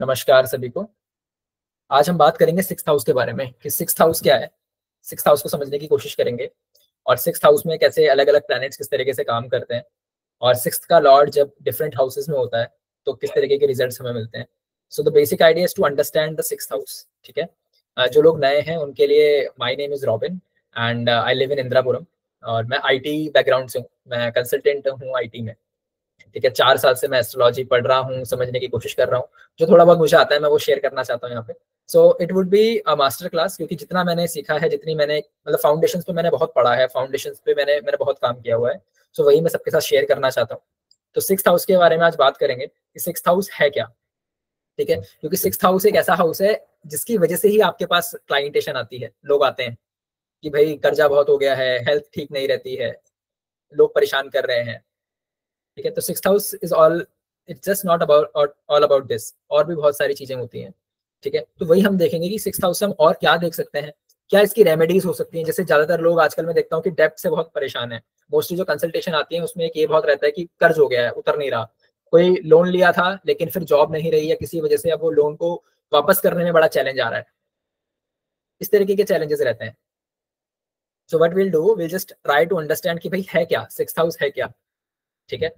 नमस्कार सभी को। आज हम बात करेंगे सिक्स्थ हाउस के बारे में कि सिक्स्थ हाउस क्या है। सिक्स्थ हाउस को समझने की कोशिश करेंगे और सिक्स्थ हाउस में कैसे अलग अलग प्लैनेट्स किस तरीके से काम करते हैं और सिक्स्थ का लॉर्ड जब डिफरेंट हाउसेस में होता है तो किस तरीके के रिजल्ट्स हमें मिलते हैं। So the basic idea is to understand the sixth house. ठीक है। जो लोग नए हैं उनके लिए my name is Robin and I live in Indirapuram और मैं आईटी बैकग्राउंड से हूँ। मैं कंसल्टेंट हूँ आईटी में। ठीक है। 4 साल से मैं एस्ट्रोलॉजी पढ़ रहा हूँ, समझने की कोशिश कर रहा हूँ। जो थोड़ा बहुत मुझे आता है मैं वो शेयर करना चाहता हूँ यहाँ पे। So it would be a master class, क्योंकि जितना मैंने सीखा है, जितनी मैंने मतलब फाउंडेशंस पे मैंने बहुत पढ़ा है, फाउंडेशंस पे मैंने बहुत काम किया हुआ है। सो वही मैं सबके साथ शेयर करना चाहता हूँ। तो सिक्स्थ हाउस के बारे में आज बात करेंगे कि सिक्स्थ हाउस है क्या। ठीक है। क्योंकि सिक्स्थ हाउस एक ऐसा हाउस है जिसकी वजह से ही आपके पास क्लाइंटेशन आती है, लोग आते हैं कि भाई कर्जा बहुत हो गया है, हेल्थ ठीक नहीं रहती है, लोग परेशान कर रहे हैं। ठीक है। तो sixth house is all, it's just not about all about this, और भी बहुत सारी चीजें होती हैं। ठीक है। तो वही हम देखेंगे कि सिक्स्थ हाउस से हम और क्या देख सकते हैं, क्या इसकी रेमेडीज हो सकती हैं। जैसे ज्यादातर लोग आजकल मैं देखता हूँ कि डेप्थ से बहुत परेशान है। मोस्टली जो कंसल्टेशन आती है उसमें एक ये बहुत रहता है कि कर्ज हो गया है, उतर नहीं रहा। कोई लोन लिया था लेकिन फिर जॉब नहीं रही है किसी वजह से, अब वो लोन को वापस करने में बड़ा चैलेंज आ रहा है। इस तरीके के चैलेंजेस रहते हैं। So what will do, will just try to understand कि भाई है क्या, सिक्स्थ हाउस है क्या। ठीक है।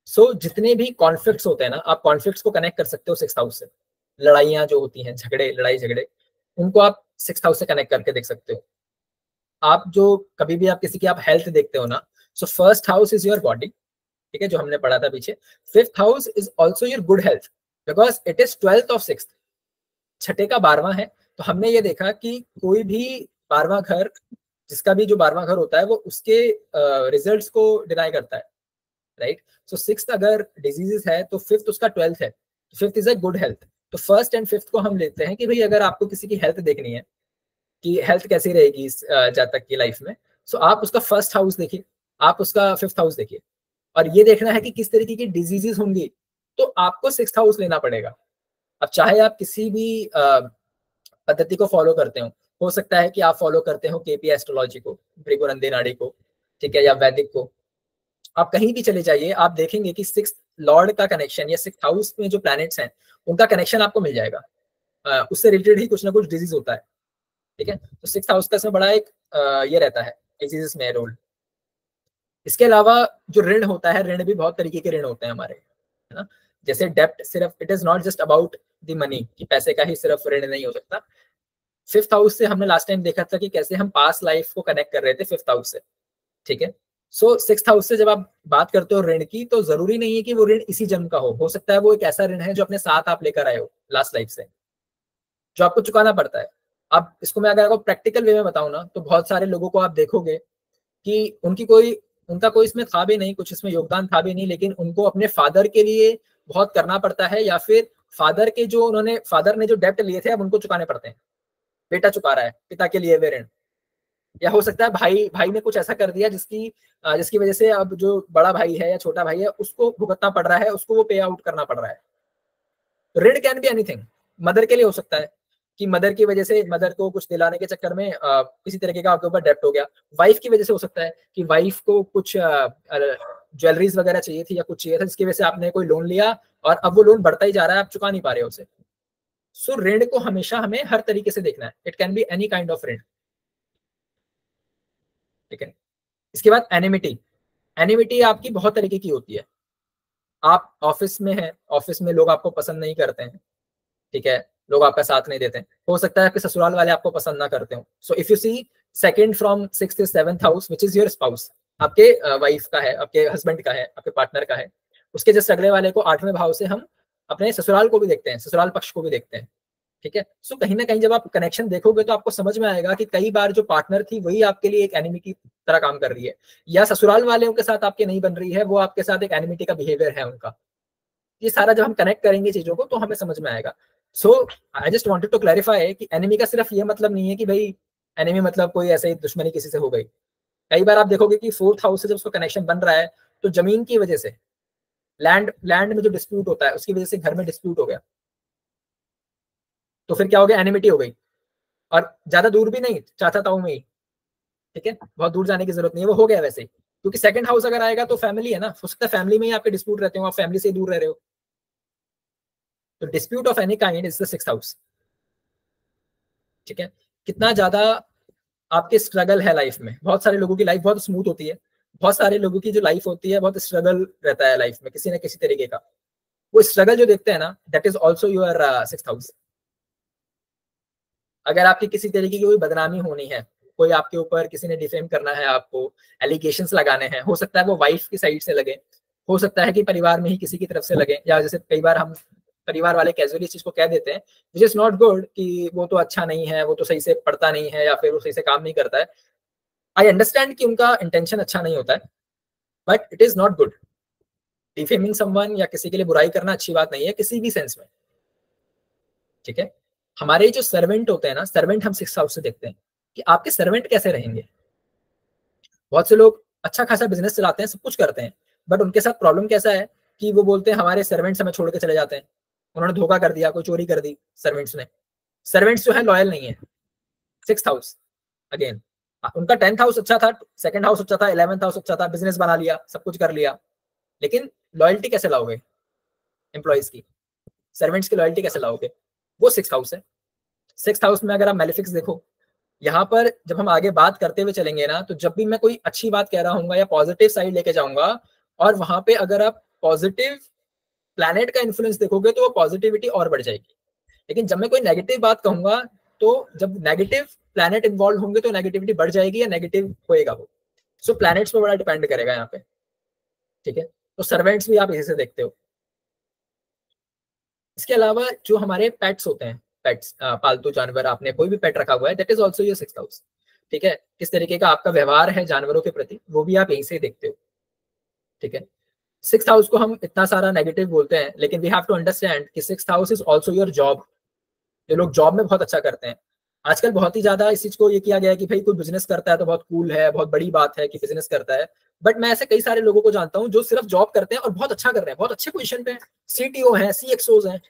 सो जितने भी कॉन्फ्लिक्ट्स होते हैं ना, आप कॉन्फ्लिक्ट्स को कनेक्ट कर सकते हो सिक्स्थ हाउस से। लड़ाइयाँ जो होती हैं, झगड़े, लड़ाई झगड़े, उनको आप सिक्स्थ हाउस से कनेक्ट करके देख सकते हो। आप जो कभी भी आप किसी की आप हेल्थ देखते हो ना, so first house is your body. ठीक है, जो हमने पढ़ा था पीछे। Fifth house is also your good health, because it is 12th of sixth. छठे का 12वां है। तो हमने ये देखा कि कोई भी 12वां घर, जिसका भी जो 12वां घर होता है वो उसके रिजल्ट्स को डिनाई करता है। राइट। सो सिक्स्थ अगर डिजीजेस है तो फिफ्थ उसका 12th है, तो fifth is a good health. तो फर्स्ट एंड फिफ्थ को हम लेते हैं कि भाई अगर आपको किसी की हेल्थ देखनी है कि हेल्थ कैसी रहेगी इस जातक की लाइफ में, सो आप उसका फर्स्ट हाउस देखिए, आप उसका फिफ्थ हाउस देखिए, और ये देखना है कि किस तरीके की डिजीजेस होंगी, तो आपको सिक्स्थ हाउस लेना पड़ेगा। अब चाहे आप किसी भी पद्धति को फॉलो करते हो सकता है कि आप फॉलो करते हो केपी एस्ट्रोलॉजी को, भृगुनंदी नाड़ी को, ठीक है, या वैदिक को। आप कहीं भी चले जाइए, आप देखेंगे कि सिक्स लॉर्ड का कनेक्शन या सिक्स हाउस में जो प्लैनेट्स हैं उनका कनेक्शन आपको मिल जाएगा। उससे रिलेटेड ही कुछ ना कुछ डिजीज होता है। ठीक है। तो सिक्स हाउस का इसमें बड़ा एक ये रहता है डिजीजेस में रोल। इसके अलावा जो ऋण होता है, ऋण भी बहुत तरीके के ऋण होते हैं हमारे, है ना। जैसे डेप्ट, सिर्फ it is not just about the money, कि पैसे का ही सिर्फ ऋण नहीं हो सकता। फिफ्थ हाउस से हमने लास्ट टाइम देखा था कि कैसे हम पास्ट लाइफ को कनेक्ट कर रहे थे फिफ्थ हाउस से। ठीक है। सो सिक्स्थ हाउस से जब आप बात करते हो ऋण की, तो जरूरी नहीं है कि वो ऋण इसी जन्म का हो सकता है वो एक ऐसा ऋण है जो अपने साथ आप लेकर आए हो लास्ट लाइफ से, जो आपको चुकाना पड़ता है। अब इसको मैं अगर आपको प्रैक्टिकल वे में बताऊं ना, तो बहुत सारे लोगों को आप देखोगे कि उनका कोई इसमें था भी नहीं, कुछ इसमें योगदान था भी नहीं, लेकिन उनको अपने फादर के लिए बहुत करना पड़ता है, या फिर फादर ने जो डेप्ट लिए थे अब उनको चुकाने पड़ते हैं। बेटा चुका रहा है पिता के लिए वे ऋण, या हो सकता है भाई भाई ने कुछ ऐसा कर दिया जिसकी वजह से अब जो बड़ा भाई है या छोटा भाई है उसको भुगतना पड़ रहा है, उसको वो पे आउट करना पड़ रहा है। ऋण कैन बी एनीथिंग। मदर के लिए हो सकता है कि मदर की वजह से, मदर को कुछ दिलाने के चक्कर में किसी तरीके का आपके ऊपर डेप्ट हो गया। वाइफ की वजह से हो सकता है कि वाइफ को कुछ ज्वेलरीज वगैरह चाहिए थी या कुछ चाहिए था, जिसकी वजह से आपने कोई लोन लिया और अब वो लोन बढ़ता ही जा रहा है, आप चुका नहीं पा रहे हो उसे। सो ऋण को हमेशा हमें हर तरीके से देखना है। It can be any kind of ऋण। ठीक है। इसके बाद एनिमिटी। एनिमिटी आपकी बहुत तरीके की होती है। आप ऑफिस में हैं, ऑफिस में लोग आपको पसंद नहीं करते हैं। ठीक है। लोग आपका साथ नहीं देते हैं। हो सकता है आपके ससुराल वाले आपको पसंद ना करते हो। So if you see second from sixth to seventh house which is your spouse, आपके वाइफ का है, आपके हस्बैंड का है, आपके पार्टनर का है, उसके जस्ट अगले वाले को 8वें भाव से हम अपने ससुराल को भी देखते हैं, ससुराल पक्ष को भी देखते हैं। ठीक है। सो कहीं ना कहीं जब आप कनेक्शन देखोगे तो आपको समझ में आएगा कि कई बार जो पार्टनर थी वही आपके लिए एक एनिमी की तरह काम कर रही है, या ससुराल वालों के साथ आपके नहीं बन रही है, वो आपके साथ एक एनिमिटी का बिहेवियर है उनका। ये सारा जब हम कनेक्ट करेंगे चीजों को तो हमें समझ में आएगा। So I just wanted to clarify कि एनिमी का सिर्फ ये मतलब नहीं है कि भाई एनिमी मतलब कोई ऐसे ही दुश्मनी किसी से हो गई। कई बार आप देखोगे कि फोर्थ हाउस से जब उसका कनेक्शन बन रहा है तो जमीन की वजह से, लैंड में जो डिस्प्यूट होता है उसकी वजह से घर में डिस्प्यूट हो गया, तो फिर क्या हो गया, एनिमिटी हो गई। और ज्यादा दूर भी नहीं, चाचा ताऊ में ही। ठीक है। बहुत दूर जाने की जरूरत नहीं है, वो हो गया वैसे ही। क्योंकि सेकंड हाउस अगर आएगा तो फैमिली है ना, हो सकता है फैमिली में ही आपके डिस्प्यूट रहते हो, आप फैमिली से दूर रह रहे हो। तो dispute of any kind is the sixth house. ठीक है, कितना ज्यादा आपके स्ट्रगल है लाइफ में। बहुत सारे लोगों की लाइफ बहुत स्मूथ होती है, बहुत सारे लोगों की जो लाइफ होती है बहुत स्ट्रगल रहता है लाइफ में किसी ना किसी तरीके का। वो स्ट्रगल जो देखते हैं ना, that is also your sixth house. अगर आपकी किसी तरीके की कोई बदनामी होनी है, कोई आपके ऊपर किसी ने डिफेम करना है, आपको एलिगेशंस लगाने हैं, हो सकता है वो वाइफ की साइड से लगे, हो सकता है कि परिवार में ही किसी की तरफ से लगे, या जैसे कई बार हम परिवार वाले कैजुअली इस चीज को कह देते हैं विच इज नॉट गुड कि वो तो अच्छा नहीं है, वो तो सही से पढ़ता नहीं है, या फिर वो सही से काम नहीं करता है। आई अंडरस्टैंड कि उनका इंटेंशन अच्छा नहीं होता है, but it is not good. Defaming someone या किसी के लिए बुराई करना अच्छी बात नहीं है किसी भी सेंस में। ठीक है, हमारे जो सर्वेंट होते हैं ना, सर्वेंट हम सिक्स हाउस से देखते हैं कि आपके सर्वेंट कैसे रहेंगे। बहुत से लोग अच्छा खासा बिजनेस चलाते हैं, सब कुछ करते हैं, बट उनके साथ प्रॉब्लम कैसा है कि वो बोलते हैं हमारे सर्वेंट्स हमें छोड़ के चले जाते हैं, उन्होंने धोखा कर दिया, कोई चोरी कर दी सर्वेंट्स ने। सर्वेंट्स जो है लॉयल नहीं है। सिक्स्थ हाउस अगेन, उनका 10th हाउस अच्छा था, सेकंड हाउस अच्छा था, 11th हाउस अच्छा था, बिजनेस बना लिया, सब कुछ कर लिया, लेकिन लॉयल्टी कैसे लाओगे एम्प्लॉइज की, सर्वेंट्स की लॉयल्टी कैसे लाओगे? वो सिक्स्थ हाउस है। सिक्स्थ हाउस में अगर आप मेलेफिक्स देखो, यहाँ पर जब हम आगे बात करते हुए चलेंगे ना, तो जब भी मैं कोई अच्छी बात कह रहा हूँ या पॉजिटिव साइड लेके जाऊंगा, और वहां पे अगर आप पॉजिटिव प्लैनेट का इन्फ्लुएंस देखोगे तो वो पॉजिटिविटी और बढ़ जाएगी। लेकिन जब मैं कोई नेगेटिव बात कहूंगा, तो जब नेगेटिव प्लैनेट इन्वॉल्व होंगे तो नेगेटिविटी बढ़ जाएगी या नेगेटिव होएगा वो। सो प्लैनेट्स पे बड़ा डिपेंड करेगा यहाँ पे। ठीक है, तो सर्वेंट्स भी आप इसी से देखते हो। इसके अलावा जो हमारे पेट्स होते हैं, पेट्स पालतू जानवर, आपने कोई भी पेट रखा हुआ है, that is also your sixth house. ठीक है, किस तरीके का आपका व्यवहार है जानवरों के प्रति, वो भी आप यहीं से देखते हो। ठीक है, सिक्स्थ हाउस को हम इतना सारा नेगेटिव बोलते हैं, लेकिन वी हैव टू अंडरस्टैंड कि sixth house is also your job. जो लोग जॉब में बहुत अच्छा करते हैं, आजकल बहुत ही ज्यादा इस चीज को ये किया गया है कि भाई कोई बिजनेस करता है तो बहुत कूल है, बहुत बड़ी बात है कि बिजनेस करता है। बट मैं ऐसे कई सारे लोगों को जानता हूँ जो सिर्फ जॉब करते हैं और बहुत अच्छा कर रहे हैं, बहुत अच्छे पोजीशन पे हैं, सीटीओ हैं, सीएक्सओज हैं,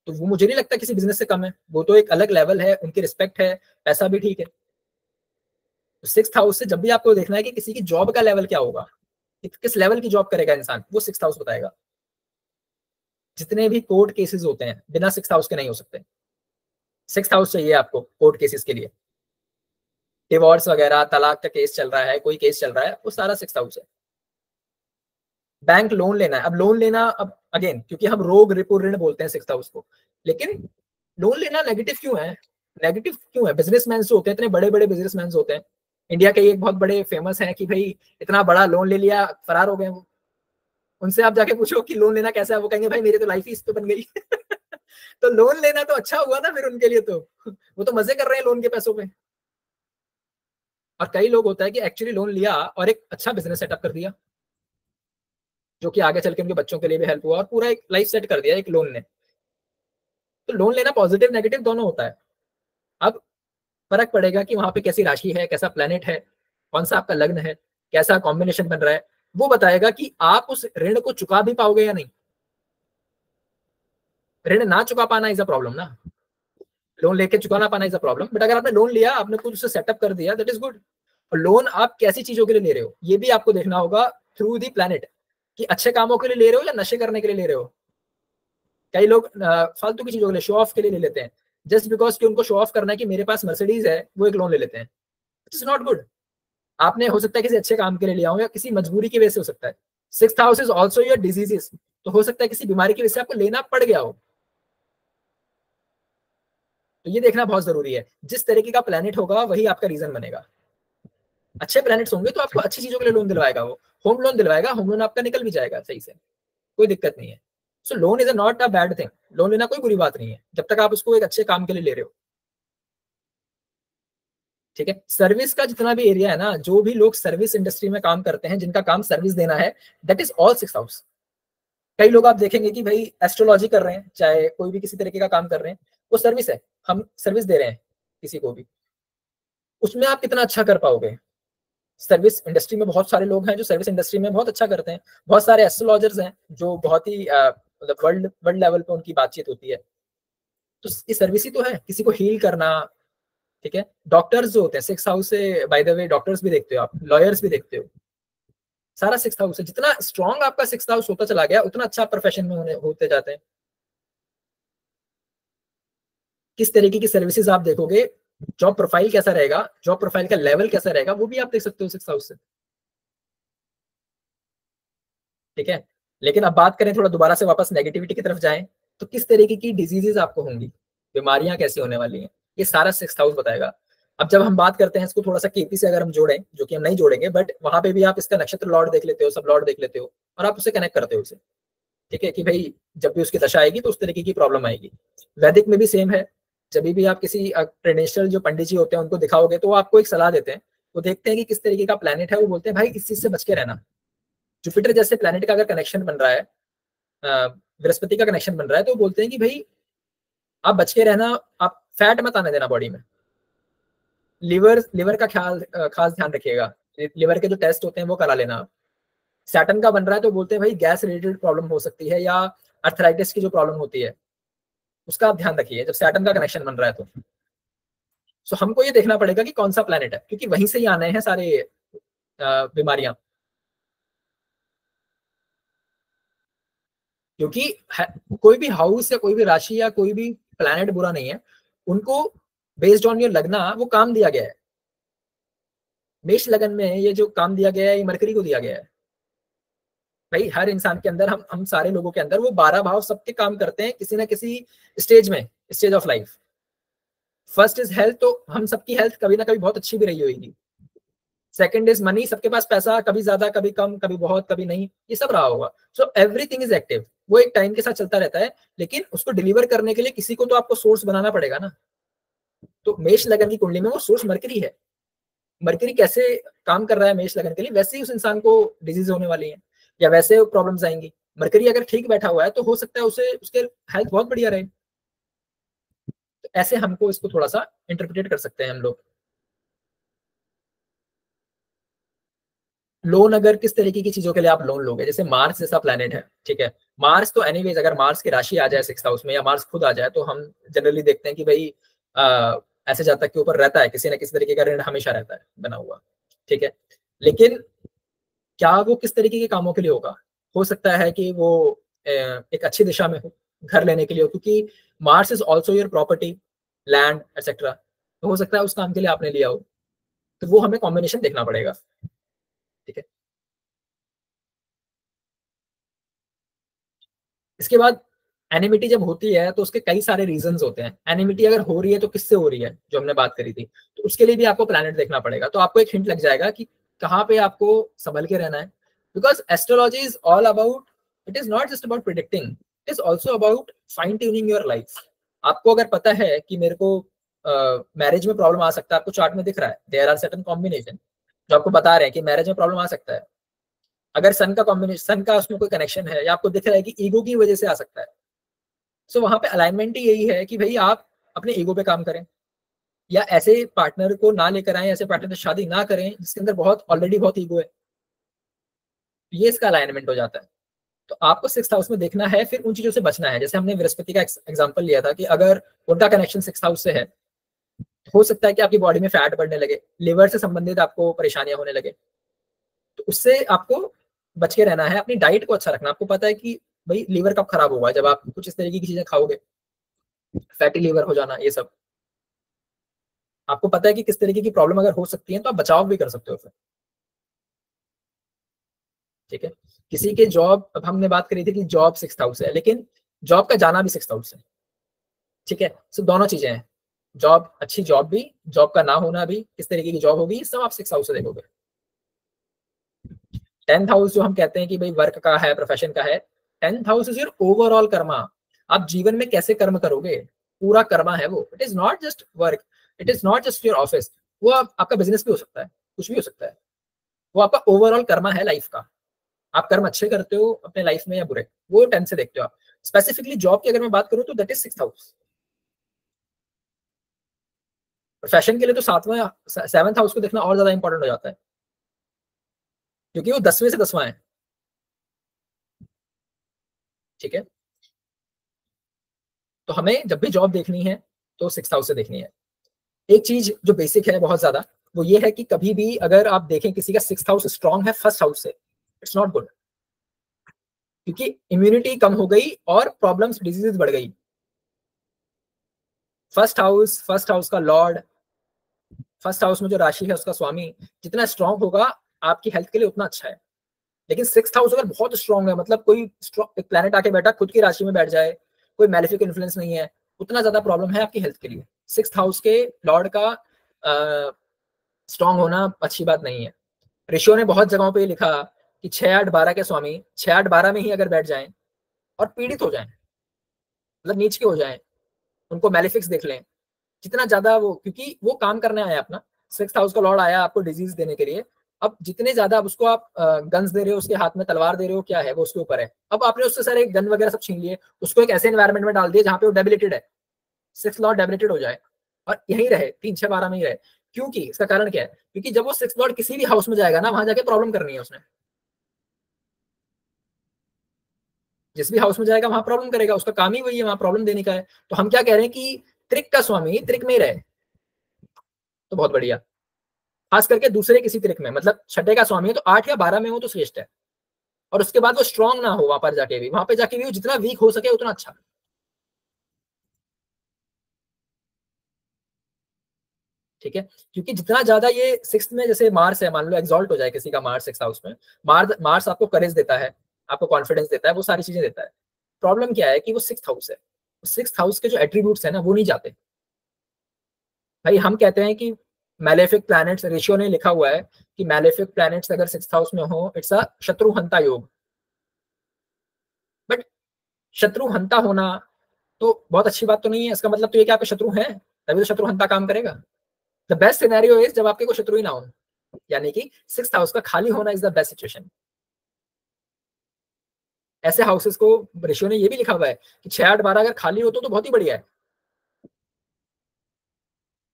तो वो मुझे नहीं लगता किसी बिजनेस से कम है। वो तो एक अलग लेवल है, उनकी रिस्पेक्ट है, पैसा भी ठीक है। तो सिक्स्थ हाउस से जब भी आपको देखना है कि किसी की जॉब का लेवल क्या होगा, किस लेवल की जॉब करेगा इंसान, वो सिक्स्थ हाउस बताएगा। जितने भी कोर्ट केसेस होते हैं बिना सिक्स्थ हाउस के नहीं हो सकते। सिक्स्थ हाउस चाहिए आपको कोर्ट केसेस के लिए। डिवोर्स वगैरह, तलाक का केस चल रहा है, कोई केस चल रहा है, वो सारा सिक्स्थ हाउस है। बैंक लोन लेना है, अब लोन लेना, अब अगेन क्योंकि हम रोग रिपो ऋण बोलते हैं सिक्स्थ हाउस को, लेकिन लोन लेना नेगेटिव क्यों है? नेगेटिव क्यों है? बिजनेसमैन होते हैं, इतने बड़े बड़े बिजनेसमैन होते हैं, इंडिया के एक बहुत बड़े फेमस हैं कि भाई इतना बड़ा लोन ले लिया, फरार हो गए वो। उनसे आप जाके पूछो कि लोन लेना कैसा है, वो कहेंगे भाई मेरी तो लाइफ ही इस पे बन गई। तो लोन लेना तो अच्छा हुआ ना फिर उनके लिए, तो वो तो मजे कर रहे हैं लोन के पैसों पे। और कई लोग होता है कि एक्चुअली लोन लिया और एक अच्छा बिजनेस सेटअप कर दिया, जो कि आगे चल के उनके बच्चों के लिए भी हेल्प हुआ, और पूरा एक लाइफ सेट कर दिया एक लोन ने। तो लोन लेना पॉजिटिव नेगेटिव दोनों होता है। अब फर्क पड़ेगा कि वहां पे कैसी राशि है, कैसा प्लेनेट है, कौन सा आपका लग्न है, कैसा कॉम्बिनेशन बन रहा है, वो बताएगा कि आप उस ऋण को चुका भी पाओगे या नहीं। ऋण ना चुका पाना इज अ प्रॉब्लम ना, लोन लेके चुकाना पाना इज अ प्रॉब्लम। बट अगर आपने लोन लिया, आपने कुछ उसे सेटअप कर दिया, दैट इज गुड। और लोन आप कैसी चीजों के लिए ले रहे हो, ये भी आपको देखना होगा थ्रू दी प्लेनेट, कि अच्छे कामों के लिए ले रहे हो या नशे करने के लिए ले रहे हो। कई लोग फालतू की चीजों के लिए, शो ऑफ के लिए ले लेते हैं, जस्ट बिकॉज कि उनको शो ऑफ करना है कि मेरे पास मर्सिडीज है, वो एक लोन ले लेते हैं। It is not good. आपने हो सकता है किसी अच्छे काम के लिए लिया हो, या किसी मजबूरी की वजह से हो सकता है। Sixth house is also your diseases, तो हो सकता है किसी बीमारी की वजह से आपको लेना पड़ गया हो। तो ये देखना बहुत जरूरी है, जिस तरीके का प्लेनेट होगा वही आपका रीजन बनेगा। अच्छे प्लैनेट्स होंगे तो आपको अच्छी चीजों के लिए लोन दिलवाएगा, वो होम लोन दिलवाएगा, होम लोन आपका निकल भी जाएगा सही से, कोई दिक्कत नहीं है। So loan is not a bad thing, loan लेना कोई बुरी बात नहीं है जब तक आप उसको एक अच्छे काम के लिए ले रहे हो। ठीक है, सर्विस का जितना भी एरिया है ना, जो भी लोग सर्विस इंडस्ट्री में काम करते हैं, जिनका काम सर्विस देना है, that is all six house. कई लोग आप देखेंगे कि भाई एस्ट्रोलॉजी कर रहे हैं, चाहे कोई भी किसी तरीके का काम कर रहे हैं, वो सर्विस है, हम सर्विस दे रहे हैं किसी को भी, उसमें आप कितना अच्छा कर पाओगे? सर्विस इंडस्ट्री में बहुत सारे लोग हैं जो सर्विस इंडस्ट्री में बहुत अच्छा करते हैं, बहुत सारे एस्ट्रोलॉजर्स हैं जो बहुत ही मतलब वर्ल्ड वर्ल्ड लेवल पे उनकी बातचीत होती है। तो ये सर्विस ही तो है, किसी को हील करना। ठीक है, डॉक्टर्स जो होते हैं सिक्स हाउस से, बाय द वे डॉक्टर्स भी देखते हो आप, लॉयर्स भी देखते हो, सारा सिक्स हाउस है। जितना स्ट्रॉन्ग आपका सिक्स हाउस होता चला गया, उतना अच्छा प्रोफेशन में होते जाते हैं। किस तरीके की सर्विसेज आप देखोगे, जॉब प्रोफाइल कैसा रहेगा, जॉब प्रोफाइल का लेवल कैसा रहेगा, वो भी आप देख सकते हो 6th हाउस से। ठीक है, लेकिन अब बात करें थोड़ा दोबारा से वापस नेगेटिविटी की तरफ जाएं, तो किस तरीके की डिजीजेज आपको होंगी, बीमारियां कैसी होने वाली हैं, ये सारा 6th हाउस बताएगा। अब जब हम बात करते हैं इसको थोड़ा सा केपी से अगर हम जोड़ें, जो कि हम नहीं जोड़ेंगे, बट वहां पे भी आप इसका नक्षत्र लॉर्ड देख लेते हो, सब लॉर्ड देख लेते हो, और आप उसे कनेक्ट करते हो उसे। ठीक है, कि भाई जब भी उसकी दशा आएगी तो उस तरीके की प्रॉब्लम आएगी। वैदिक में भी सेम है, जब भी आप किसी ट्रेडिशनल जो पंडित जी होते हैं उनको दिखाओगे तो वो आपको एक सलाह देते हैं, वो देखते हैं कि किस तरीके का प्लेनेट है, वो बोलते हैं भाई इस चीज से बच के रहना। जुपिटर जैसे प्लेनेट का अगर कनेक्शन बन रहा है, बृहस्पति का कनेक्शन बन रहा है, तो बोलते हैं कि भाई आप बच के रहना, आप फैट मत आने देना बॉडी में, लिवर लिवर का ख्याल खास ध्यान रखिएगा, लिवर के जो टेस्ट होते हैं वो करा लेना आप। सैटर्न का बन रहा है तो बोलते हैं भाई गैस रिलेटेड प्रॉब्लम हो सकती है, या अर्थराइटिस की जो प्रॉब्लम होती है उसका आप ध्यान रखिए जब सैटर्न का कनेक्शन बन रहा है तो। सो हमको ये देखना पड़ेगा कि कौन सा प्लेनेट है, क्योंकि वहीं से ही आने हैं सारे बीमारियां। क्योंकि कोई भी हाउस या कोई भी राशि या कोई भी प्लैनेट बुरा नहीं है, उनको बेस्ड ऑन योर लगना वो काम दिया गया है। मेष लगन में ये जो काम दिया गया है ये मरकरी को दिया गया है। भाई हर इंसान के अंदर, हम सारे लोगों के अंदर वो 12 भाव सबके काम करते हैं किसी ना किसी स्टेज में, stage of life. First is health, तो हम सबकी हेल्थ कभी ना कभी बहुत अच्छी भी रही होगी। सेकंड इज मनी, सबके पास पैसा कभी ज्यादा कभी कम, कभी बहुत कभी नहीं, ये सब रहा होगा। सो एवरीथिंग इज एक्टिव, वो एक टाइम के साथ चलता रहता है, लेकिन उसको डिलीवर करने के लिए किसी को तो आपको सोर्स बनाना पड़ेगा ना। तो मेष लगन की कुंडली में वो सोर्स मरकरी है। मरकरी कैसे काम कर रहा है मेष लगन के लिए, वैसे ही उस इंसान को डिजीज होने वाली है या वैसे प्रॉब्लम्स आएंगी। मरकरी अगर ठीक बैठा हुआ है तो हो सकता है उसे उसके हेल्थ बहुत बढ़िया रहे। तो ऐसे हमको इसको थोड़ा सा इंटरप्रिटेट कर सकते हैं हम लोग। लोन अगर किस तरीके की चीजों के लिए आप लोन लोगे, जैसे मार्स जैसा प्लेनेट है, ठीक है, मार्स तो एनीवेज अगर मार्स की राशि आ जाए 6th हाउस में या मार्स खुद आ जाए तो हम जनरली देखते हैं कि भाई ऐसे जातक के ऊपर रहता है किसी ना किसी तरीके का ऋण हमेशा रहता है बना हुआ। ठीक है, लेकिन क्या वो किस तरीके के कामों के लिए होगा, हो सकता है कि वो एक अच्छी दिशा में हो, घर लेने के लिए हो, क्योंकि Mars is also your property, land etcetera, तो हो सकता है उस काम के लिए आपने लिया हो। तो वो हमें कॉम्बिनेशन देखना पड़ेगा। ठीक है, इसके बाद एनिमिटी जब होती है तो उसके कई सारे रीजंस होते हैं। एनिमिटी अगर हो रही है तो किससे हो रही है, जो हमने बात करी थी, तो उसके लिए भी आपको प्लैनेट देखना पड़ेगा, तो आपको एक हिंट लग जाएगा कि कहाँ पे आपको संभल के रहना है। Because astrology is all about, it is not just about predicting, it is also about fine tuning your life. आपको अगर पता है कि मेरे को मैरिज में प्रॉब्लम आ सकता है, आपको चार्ट में दिख रहा है देयर आर सर्टेन कॉम्बिनेशन जो आपको बता रहे हैं कि मैरिज में प्रॉब्लम आ सकता है। अगर सन का कॉम्बिनेशन, सन का उसमें कोई कनेक्शन है या आपको दिख रहा है कि ईगो की वजह से आ सकता है, सो वहां पे अलाइनमेंट ही यही है कि भाई आप अपने ईगो पे काम करें, या ऐसे पार्टनर को ना लेकर आए, ऐसे पार्टनर से शादी ना करें जिसके अंदर बहुत ऑलरेडी बहुत ईगो है। ये इसका अलाइनमेंट हो जाता है। तो आपको 6th हाउस में देखना है, फिर उन चीजों से बचना है। जैसे हमने बृहस्पति का एग्जाम्पल लिया था कि अगर उनका कनेक्शन 6th हाउस से है, हो सकता है कि आपकी बॉडी में फैट बढ़ने लगे, लिवर से संबंधित आपको परेशानियां होने लगे, तो उससे आपको बच के रहना है। अपनी डाइट को अच्छा रखना, आपको पता है कि भाई लीवर कब खराब होगा, जब आप कुछ इस तरीके की चीजें खाओगे, फैटी लीवर हो जाना, ये सब आपको पता है कि किस तरीके की प्रॉब्लम अगर हो सकती है, तो आप बचाव भी कर सकते हो फिर। ठीक है, किसी के जॉब, अब हमने बात करी थी कि जॉब 6th हाउस है, लेकिन जॉब का जाना भी 6th हाउस है। ठीक है, सो दोनों चीजें हैं, जॉब, अच्छी जॉब भी, जॉब का ना होना भी, किस तरीके की जॉब होगी, सब आप 6th हाउस से देखोगे। 10th हाउस जो हम कहते हैं कि भाई वर्क का है, प्रोफेशन का है, 10th house is your overall Karma. आप जीवन में कैसे कर्म करोगे, पूरा कर्मा है वो। It is not just work, it is not just your office, वो आपका बिजनेस भी हो सकता है, कुछ भी हो सकता है। वो आपका ओवरऑल कर्मा है लाइफ का। आप कर्म अच्छे करते हो अपने लाइफ में या बुरे, वो 10 से देखते हो आप। स्पेसिफिकली जॉब की अगर मैं बात करूं तो that is 6th house. Profession के लिए तो 7th हाउस को देखना और ज्यादा इंपॉर्टेंट हो जाता है, क्योंकि वो 10वें से 10वां है। ठीक है, तो हमें जब भी जॉब देखनी है तो 6th हाउस से देखनी है। एक चीज जो बेसिक है बहुत ज्यादा, वो ये है कि कभी भी अगर आप देखें किसी का 6th हाउस स्ट्रांग है 1st हाउस से, इट्स नॉट गुड, क्योंकि इम्यूनिटी कम हो गई और प्रॉब्लम्स डिजीजेस बढ़ गई। फर्स्ट हाउस का लॉर्ड, फर्स्ट हाउस में जो राशि है उसका स्वामी जितना स्ट्रांग होगा आपकी हेल्थ के लिए उतना अच्छा है। लेकिन सिक्स्थ हाउस अगर बहुत स्ट्रांग है, मतलब कोई एक प्लैनेट आके बैठा खुद की राशि में बैठ जाए, कोई मैलेफिक इन्फ्लुएंस नहीं है, उतना ज्यादा प्रॉब्लम है आपकी हेल्थ के लिए। सिक्स्थ हाउस के लॉर्ड का स्ट्रांग होना अच्छी बात नहीं है। ऋषियों ने बहुत जगहों पे ये लिखा कि 6 8 12 के स्वामी 6 8 12 में ही अगर बैठ जाएं और पीड़ित हो जाएं, मतलब नीच के हो जाएं, उनको मैलिफिक्स देख लें, जितना ज्यादा वो, क्योंकि वो काम करने आया अपना, सिक्स्थ हाउस का लॉर्ड आया आपको डिजीज देने के लिए। अब जितने ज्यादा अब उसको आप गन्स दे रहे हो, उसके हाथ में तलवार दे रहे हो, क्या है वो उसके ऊपर है। अब आपने उससे सारे गन वगैरह सब छीन लिए, उसको एक ऐसे एनवायरमेंट में डाल दिया जहाँ पे वो डेबिलिटेड है, सिक्स लॉर्ड डेबिलिटेड हो जाए और यहीं रहे 3 6 12 में ही रहे। क्योंकि इसका कारण क्या है, क्योंकि जब वो सिक्स लॉर्ड किसी भी हाउस में जाएगा ना, वहां जाके प्रॉब्लम करनी है उसने। जिस भी हाउस में जाएगा वहां प्रॉब्लम करेगा, उसका काम ही वही है, वहां प्रॉब्लम देने का है। तो हम क्या कह रहे हैं कि त्रिक का स्वामी त्रिक में ही रहे तो बहुत बढ़िया। खास करके दूसरे किसी त्रिक में, मतलब छठे का स्वामी है तो 8 या 12 में हो तो श्रेष्ठ है। और उसके बाद वो स्ट्रांग ना हो, वहां पर जाके भी, वहां पे जाके भी जितना वीक हो सके उतना अच्छा। ठीक है, क्योंकि जितना ज्यादा ये सिक्स में, जैसे मार्स है, मान लो एक्सॉल्ट हो जाए किसी का मार्स सिक्स हाउस में, मार्स आपको करेज देता है, आपको कॉन्फिडेंस देता है, वो सारी चीजें देता है। प्रॉब्लम क्या है कि वो सिक्स हाउस है, सिक्स हाउस के जो एट्रीब्यूट्स है ना वो नहीं जाते। भाई हम कहते हैं कि मैलेफिक प्लैनेट्स, रेशियो ने लिखा हुआ है कि मैलेफिक प्लैनेट्स अगर सिक्स हाउस में हो इट्स अ शत्रुहंता योग। बट शत्रुहंता होना तो बहुत अच्छी बात तो नहीं है। इसका मतलब तो ये कि आपके शत्रु हैं, तभी तो शत्रुहंता काम करेगा। द बेस्ट सिनेरियो इज जब आपके कोई शत्रु ही ना हो, यानी कि सिक्स हाउस का खाली होना इज द बेस्ट सिचुएशन। ऐसे हाउसेस को रेशियो ने ये भी लिखा हुआ है कि 6 8 12 अगर खाली हो तो बहुत ही बढ़िया है।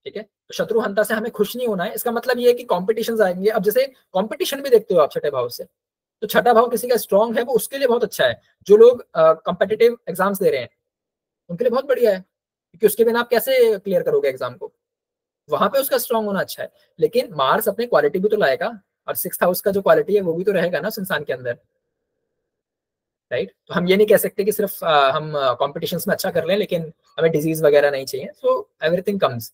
ठीक है, तो शत्रुहंता से हमें खुश नहीं होना है। इसका मतलब ये है कि कॉम्पिटिशन आएंगे। अब जैसे कॉम्पिटिशन भी देखते हो आप छठे भाव से, तो छठा भाव किसी का स्ट्रांग है वो उसके लिए बहुत अच्छा है। जो लोग कॉम्पिटिटिव एग्जाम्स दे रहे हैं उनके लिए बहुत बढ़िया है, क्योंकि उसके बिना आप कैसे क्लियर करोगे एग्जाम को, वहां पे उसका स्ट्रांग होना अच्छा है। लेकिन मार्स अपनी क्वालिटी भी तो लाएगा, और सिक्स हाउस का जो क्वालिटी है वो भी तो रहेगा ना उस इंसान के अंदर। राइट, तो हम ये नहीं कह सकते कि सिर्फ हम कॉम्पिटिशन्स में अच्छा कर लें लेकिन हमें डिजीज वगैरह नहीं चाहिए। So everything comes.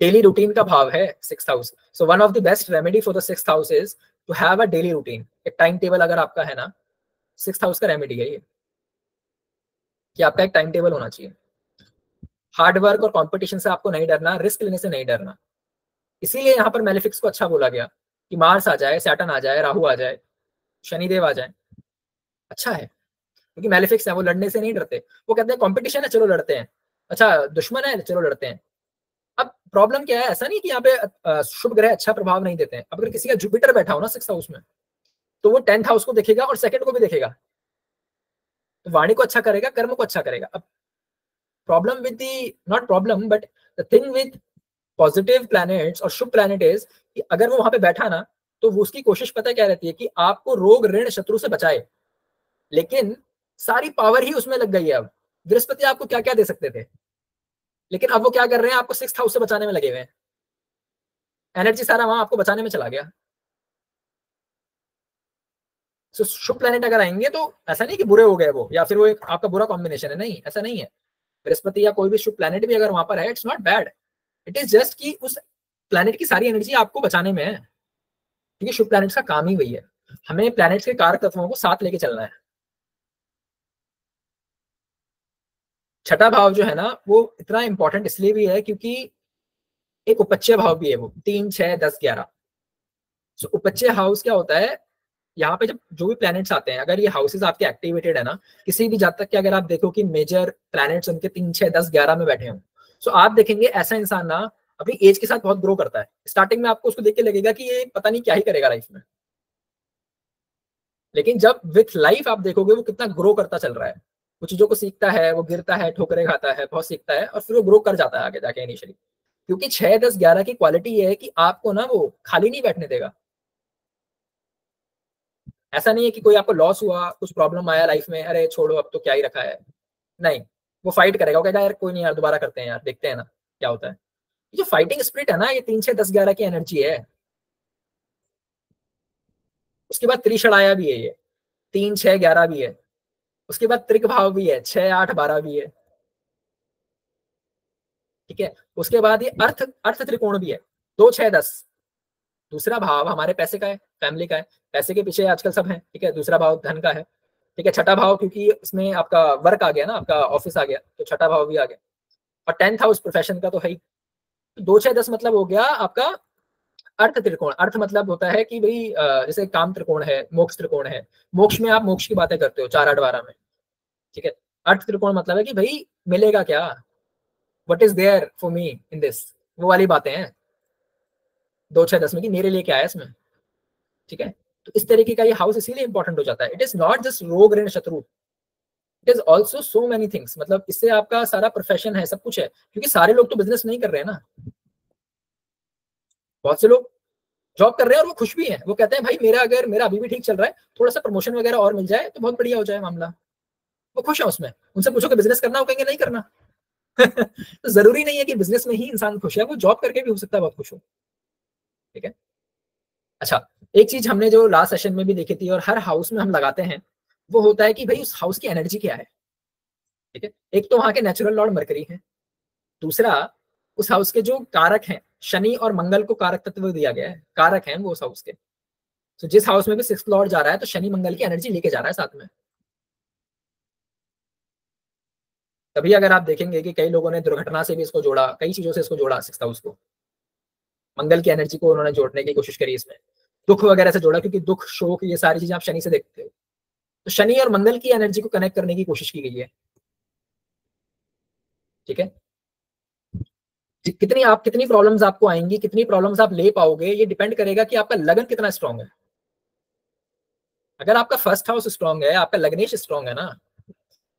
Daily routine का भाव है six house. So one of the best remedy for the six house is to have a daily routine. एक टाइम टेबल अगर आपका है ना, सिक्स हाउस का रेमेडी है ये, कि आपका एक टाइम टेबल होना चाहिए। हार्ड वर्क और कंपटीशन से आपको नहीं डरना, रिस्क लेने से नहीं डरना। इसीलिए यहाँ पर मेलिफिक्स को अच्छा बोला गया कि मार्स आ जाए, सैटर्न आ जाए, राहु आ जाए, शनिदेव आ जाए, अच्छा है। क्योंकि मेलिफिक्स है, वो लड़ने से नहीं डरते। वो कहते हैं कंपटीशन है चलो लड़ते हैं, अच्छा दुश्मन है चलो लड़ते हैं। अब प्रॉब्लम क्या है, ऐसा नहीं कि यहाँ पे शुभ ग्रह अच्छा प्रभाव नहीं देते हैं। अब अगर किसी का जुपिटर बैठा हो ना सिक्स हाउस में, तो वो 10th हाउस को देखेगा और सेकंड को भी देखेगा, तो वाणी को अच्छा करेगा, कर्म को अच्छा करेगा। अब problem with the, not problem but the thing with positive planets और शुभ प्लैनेट इज कि अगर वो वहां पे बैठा ना, तो वो उसकी कोशिश पता क्या रहती है कि आपको रोग ऋण शत्रु से बचाए। लेकिन सारी पावर ही उसमें लग गई है। अब बृहस्पति आपको क्या क्या दे सकते थे, लेकिन अब वो क्या कर रहे हैं, आपको सिक्स हाउस से बचाने में लगे हुए हैं। एनर्जी सारा वहां आपको बचाने में चला गया। तो शुभ प्लैनेट अगर आएंगे तो ऐसा नहीं कि बुरे हो गए वो, या फिर वो एक आपका बुरा कॉम्बिनेशन है, नहीं ऐसा नहीं है। बृहस्पति या कोई भी शुभ प्लैनेट भी अगर वहां पर है, it's not bad. It is just कि उस प्लैनेट की सारी एनर्जी आपको बचाने में है, क्योंकि शुभ प्लैनेट्स का काम ही वही है। हमें प्लैनेट्स के कारक तत्वों को साथ लेके चलना है। छठा भाव जो है ना वो इतना इंपॉर्टेंट इसलिए भी है क्योंकि एक उपच्य भाव भी है, वो 3 6 10 11। सो उपच्य हाउस क्या होता है, यहाँ पे जब जो भी प्लैनेट्स आते हैं, अगर ये हाउसेस आपके एक्टिवेटेड है ना, किसी भी जातक के अगर आप देखो कि मेजर प्लैनेट्स उनके 3 6 10 11 में बैठे हों, सो आप देखेंगे ऐसा इंसान ना अपनी एज के साथ बहुत ग्रो करता है। स्टार्टिंग में आपको उसको देख के लगेगा कि ये पता नहीं क्या ही करेगा लाइफ में, लेकिन जब विथ लाइफ आप देखोगे वो कितना ग्रो करता चल रहा है। कुछ चीजों को सीखता है, वो गिरता है, ठोकरे खाता है, बहुत सीखता है, और फिर वो ग्रो कर जाता है आगे जाके इनिशियली। क्योंकि 6 10 11 की क्वालिटी ये है कि आपको ना वो खाली नहीं बैठने देगा। ऐसा नहीं है कि कोई आपको लॉस हुआ, कुछ प्रॉब्लम आया लाइफ में, अरे छोड़ो अब तो क्या ही रखा है, नहीं। वो फाइट करेगा, वो कहेगा यार कोई नहीं यार, दोबारा करते हैं यार, देखते हैं ना क्या होता है। ये जो फाइटिंग स्पिरिट है ना, ये 3 6 10 11 की एनर्जी है। उसके बाद त्रिषणाया भी है ये, 3 6 11 भी है। उसके बाद त्रिक भाव भी है, 6 8 12 भी है। ठीक है। उसके बाद ये अर्थ अर्थ त्रिकोण भी है, 2 6 10। दूसरा भाव हमारे पैसे का है, फैमिली का है, पैसे के पीछे आजकल सब है। ठीक है। दूसरा भाव धन का है। ठीक है। छठा भाव क्योंकि इसमें आपका वर्क आ गया ना, आपका ऑफिस आ गया, तो छठा भाव भी आ गया। और 10th हाउस प्रोफेशन का तो है ही। 2 6 10 मतलब हो गया आपका अर्थ त्रिकोण। अर्थ मतलब होता है कि भाई जैसे काम त्रिकोण है, मोक्ष त्रिकोण है, मोक्ष में आप मोक्ष की बातें करते हो 4 8 12 में। ठीक है। अर्थ त्रिकोण मतलब है कि भाई मिलेगा क्या, what is there for me in this, वो वाली बातें हैं 2 6 10 में कि मेरे लिए क्या है इसमें। ठीक है। तो इस तरीके का ये हाउस इसीलिए इंपॉर्टेंट हो जाता है। इट इज नॉट जस्ट रोग ऋण शत्रु, it is also so many things. मतलब इससे आपका सारा प्रोफेशन है, सब कुछ है, क्योंकि सारे लोग तो बिजनेस नहीं कर रहे हैं ना। बहुत से लोग जॉब कर रहे हैं और वो खुश भी हैं, वो कहते हैं भाई मेरा अगर मेरा अभी भी ठीक चल रहा है, थोड़ा सा प्रमोशन वगैरह और मिल जाए तो बहुत बढ़िया हो जाए मामला, वो खुश है उसमें। उनसे पूछो कि बिजनेस करना, वो कहेंगे नहीं करना। तो जरूरी नहीं है कि बिजनेस में ही इंसान खुश है, वो जॉब करके भी हो सकता है बहुत खुश हो। ठीक है। अच्छा, एक चीज हमने जो लास्ट सेशन में भी देखी थी और हर हाउस में हम लगाते हैं, वो होता है कि भाई उस हाउस की एनर्जी क्या है। ठीक है। एक तो वहां के नेचुरल लॉर्ड मरकरी है, दूसरा उस हाउस के जो कारक हैं, शनि और मंगल को कारक तत्व दिया गया है, कारक हैं वो उस हाउस के। तो जिस हाउस में भी सिक्स्थ लॉर्ड जा रहा है तो शनि मंगल की एनर्जी लेके जा रहा है साथ में। तभी अगर आप देखेंगे कि कई लोगों ने दुर्घटना से भी इसको जोड़ा, कई चीजों से इसको जोड़ा, सिक्स्थ हाउस को मंगल की एनर्जी को उन्होंने जोड़ने की कोशिश करी इसमें, दुख वगैरह से जोड़ा, क्योंकि दुख शोक ये सारी चीजें आप शनि से देखते हो। तो शनि और मंगल की एनर्जी को कनेक्ट करने की कोशिश की गई है। ठीक है। कितनी प्रॉब्लम्स आपको आएंगी, कितनी प्रॉब्लम्स आप ले पाओगे, ये डिपेंड करेगा कि आपका लगन कितना स्ट्रांग है। अगर आपका फर्स्ट हाउस स्ट्रांग है, आपका लग्नेश स्ट्रांग है ना,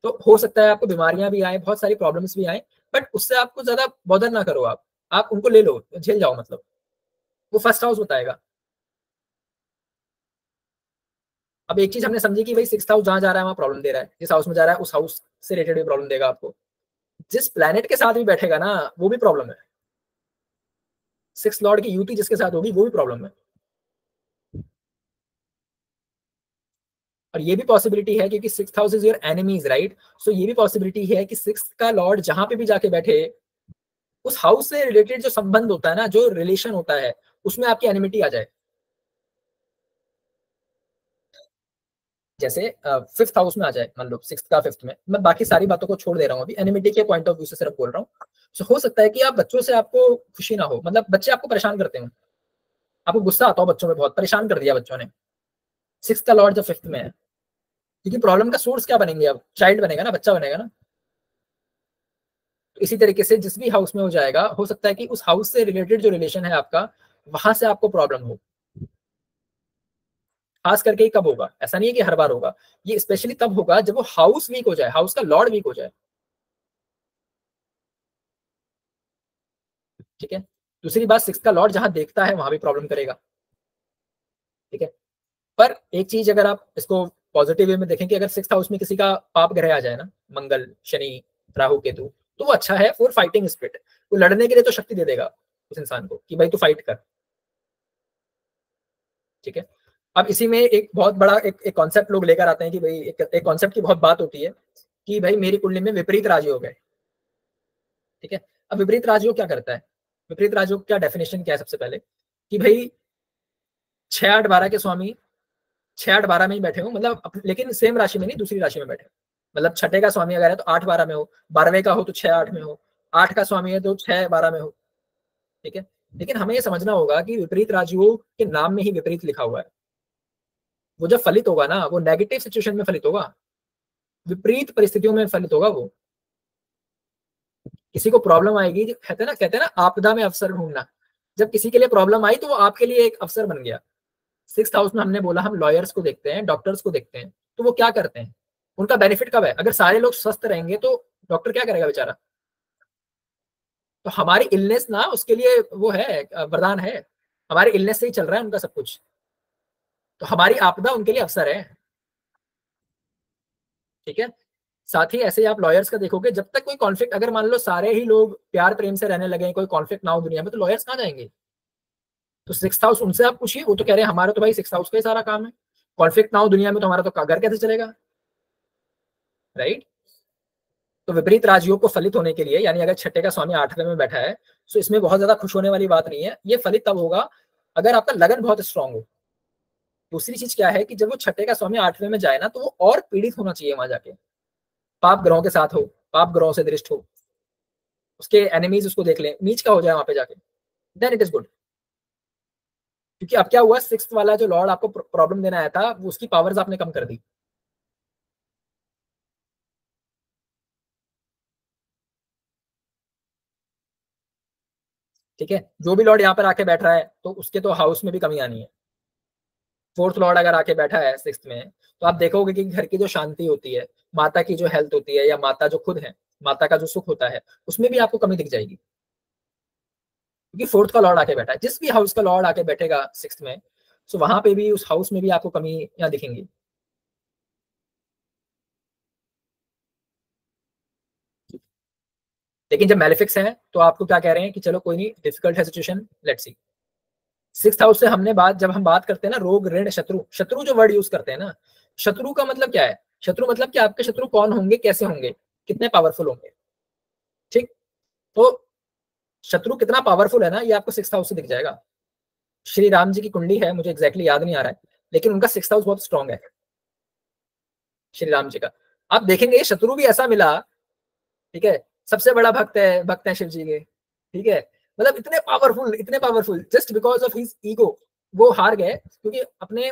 तो हो सकता है आपको बीमारियां भी आए, बहुत सारी प्रॉब्लम्स भी आए, बट उससे आपको ज्यादा बॉदर ना करो। आप उनको ले लो, झेल जाओ, मतलब वो फर्स्ट हाउस बताएगा। अब एक चीज हमने समझी कि भाई सिक्स हाउस जहां जा रहा है वहां प्रॉब्लम दे रहा है, जिस हाउस में जा रहा है उस हाउस से रिलेटेड भी प्रॉब्लम देगा आपको। जिस प्लेनेट के साथ भी बैठेगा ना वो भी प्रॉब्लम है। सिक्स लॉर्ड की युति जिसके साथ होगी वो भी प्रॉब्लम है। और ये भी पॉसिबिलिटी है क्योंकि six house is your enemies, right. So ये भी पॉसिबिलिटी है कि सिक्स का लॉर्ड जहां पे भी जाके बैठे, उस हाउस से रिलेटेड जो संबंध होता है ना, जो रिलेशन होता है, उसमें आपकी एनिमिटी आ जाए। जैसे फिफ्थ हाउस में आ जाए, मान लो सिक्स का फिफ्थ में, मैं बाकी सारी बातों को छोड़ दे रहा हूँ, अभी एनिमिटी के पॉइंट ऑफ व्यू से सिर्फ बोल रहा हूँ। तो हो सकता है कि आप बच्चों से आपको खुशी ना हो, मतलब बच्चे आपको परेशान करते हो, आपको गुस्सा आता हो बच्चों में, बहुत परेशान कर दिया बच्चों ने। सिक्स का लॉर्ड जब फिफ्थ में है, क्योंकि प्रॉब्लम का सोर्स क्या बनेंगे, अब चाइल्ड बनेगा ना, बच्चा बनेगा ना। तो इसी तरीके से जिस भी हाउस में हो जाएगा, हो सकता है कि उस हाउस से रिलेटेड जो रिलेशन है आपका, वहां से आपको प्रॉब्लम हो। खास करके ही कब होगा, ऐसा नहीं है कि हर बार होगा, ये स्पेशली तब होगा जब वो हाउस वीक हो जाए, हाउस का लॉर्ड वीक हो जाए। ठीक है। दूसरी बात, सिक्स का लॉर्ड जहां देखता है वहां भी प्रॉब्लम करेगा। ठीक है। पर एक चीज अगर आप इसको पॉजिटिव वे में देखें कि अगर सिक्स हाउस में किसी का पाप ग्रह आ जाए ना, मंगल शनि राहु केतु, तो वो अच्छा है फॉर फाइटिंग स्पिरिट। वो लड़ने के लिए तो शक्ति दे देगा उस इंसान को कि भाई तू फाइट कर। ठीक है। अब इसी में एक बहुत बड़ा एक कॉन्सेप्ट लोग लेकर आते हैं कि भाई एक कॉन्सेप्ट की बहुत बात होती है कि भाई मेरी कुंडली में विपरीत राजयोग है। ठीक है। अब विपरीत राजयोग क्या करता है, विपरीत राजयोग क्या डेफिनेशन क्या है, सबसे पहले कि भाई 6 8 12 के स्वामी 6 8 12 में ही बैठे हो, मतलब लेकिन सेम राशि में नहीं, दूसरी राशि में बैठे, मतलब छठे का स्वामी अगर है तो 8 12 में हो, 12वें का हो तो 6 8 में हो, 8 का स्वामी है तो 6 12 में हो। ठीक है। लेकिन हमें ये समझना होगा कि विपरीत राजयोग के नाम में ही विपरीत लिखा हुआ है। वो जब फलित होगा ना, वो नेगेटिव सिचुएशन में फलित होगा, विपरीत परिस्थितियों में फलित होगा वो। किसी को प्रॉब्लम आएगी, कहते हैं ना आपदा में अवसर ढूंढना। जब किसी के लिए प्रॉब्लम आई तो वो आपके लिए एक अवसर बन गया। सिक्स्थ हाउस में हमने बोला हम लॉयर्स को देखते हैं, डॉक्टर्स को देखते हैं, तो वो क्या करते हैं, उनका बेनिफिट कब है, अगर सारे लोग स्वस्थ रहेंगे तो डॉक्टर क्या करेगा बेचारा। तो हमारी इलनेस ना उसके लिए वो है, वरदान है। हमारे इलनेस से ही चल रहा है उनका सब कुछ, तो हमारी आपदा उनके लिए अवसर है। ठीक है। साथ ही ऐसे ही आप लॉयर्स का देखोगे, जब तक कोई कॉन्फ्लिक्ट, अगर मान लो सारे ही लोग प्यार प्रेम से रहने लगे, कोई कॉन्फ्लिक्ट ना हो दुनिया में, तो लॉयर्स कहाँ जाएंगे। तो सिक्स हाउस उनसे आप पूछिए, वो तो कह रहे हैं हमारा तो भाई सिक्स हाउस का ही सारा काम है, कॉन्फ्लिक्ट ना हो दुनिया में तो हमारा तो घर कैसे चलेगा, राइट। तो विपरीत राजयोग को फलित होने के लिए, यानी अगर छठे का स्वामी 8वें में बैठा है, तो इसमें बहुत ज्यादा खुश होने वाली बात नहीं है। ये फलित तब होगा अगर आपका लगन बहुत स्ट्रांग हो। दूसरी चीज क्या है कि जब वो छठे का स्वामी 8वें में जाए ना, तो वो और पीड़ित होना चाहिए वहां जाके, पाप ग्रहों के साथ हो, पाप ग्रहों से दृष्ट हो, उसके एनिमीज उसको देख लें, नीच का हो जाए वहां पे जाके, देन इट इज गुड। क्योंकि अब क्या हुआ, सिक्स्थ वाला जो लॉर्ड आपको प्रॉब्लम देना आया था, वो उसकी पावर्स आपने कम कर दी। ठीक है, जो भी लॉर्ड यहाँ पर आके बैठ रहा है, तो उसके तो हाउस में भी कमी आनी है। फोर्थ लॉर्ड अगर आके बैठा है सिक्स्थ में, तो आप देखोगे कि घर की जो शांति होती है, माता की जो हेल्थ होती है, या माता जो खुद है, माता का जो सुख होता है, उसमें भी आपको कमी दिख जाएगी। क्योंकि फोर्थ का लॉर्ड आके बैठा है, जिस भी हाउस का लॉर्ड आके बैठेगा सिक्स्थ में, सो वहां पे भी, उस हाउस में भी आपको कमियां दिखेंगी। लेकिन जब मैलिफिक्स है, तो आपको क्या कह रहे हैं कि चलो कोई नहीं, डिफिकल्ट है situation, let's see. Sixth house से हमने बात, जब हम बात करते हैं ना रोग ऋण शत्रु, शत्रु जो वर्ड यूज करते हैं ना, शत्रु का मतलब क्या है? शत्रु मतलब कि आपके शत्रु कौन होंगे, कैसे होंगे, कितने पावरफुल होंगे। ठीक, तो शत्रु कितना पावरफुल है ना, ये आपको सिक्स्थ हाउस से दिख जाएगा। श्री राम जी की कुंडली है, मुझे एग्जैक्टली याद नहीं आ रहा है, लेकिन उनका सिक्स्थ हाउस बहुत स्ट्रांग है, श्री राम जी का। आप देखेंगे शत्रु भी ऐसा मिला, ठीक है, सबसे बड़ा भक्त है शिव जी के, ठीक है, मतलब इतने पावरफुल, इतने powerful, just because of his ego वो हार गए, क्योंकि अपने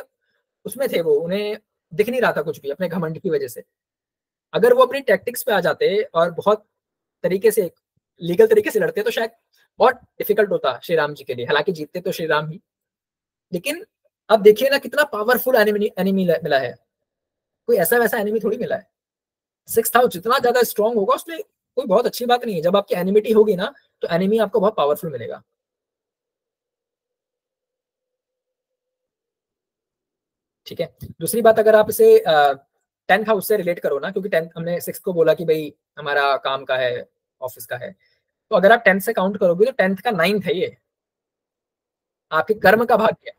उसमें थे, वो उन्हें दिख नहीं रहा था कुछ भी, अपने घमंड की वजह से। अगर वो अपनी टैक्टिक्स पे आ जाते और बहुत तरीके से, लीगल तरीके से लड़ते, तो शायद बहुत डिफिकल्ट होता श्री राम जी के लिए, हालांकि जीतते तो श्री राम ही। लेकिन अब देखिए ना, कितना पावरफुल एनिमी एनिमी मिला है, कोई ऐसा वैसा एनिमी थोड़ी मिला है। सिक्स हाउस जितना ज्यादा स्ट्रांग होगा, उसमें कोई बहुत अच्छी बात नहीं है। जब आपकी एनिमिटी होगी ना, तो एनिमी आपको बहुत पावरफुल मिलेगा। ठीक है, दूसरी बात, अगर आप इसे टेंथ हाउस से रिलेट करो ना, क्योंकि टेंथ, हमने सिक्स को बोला कि भाई हमारा काम का है, ऑफिस का है, तो अगर आप टेंथ से काउंट करोगे, तो टेंथ का नाइन्थ है ये, आपके कर्म का भाग्य।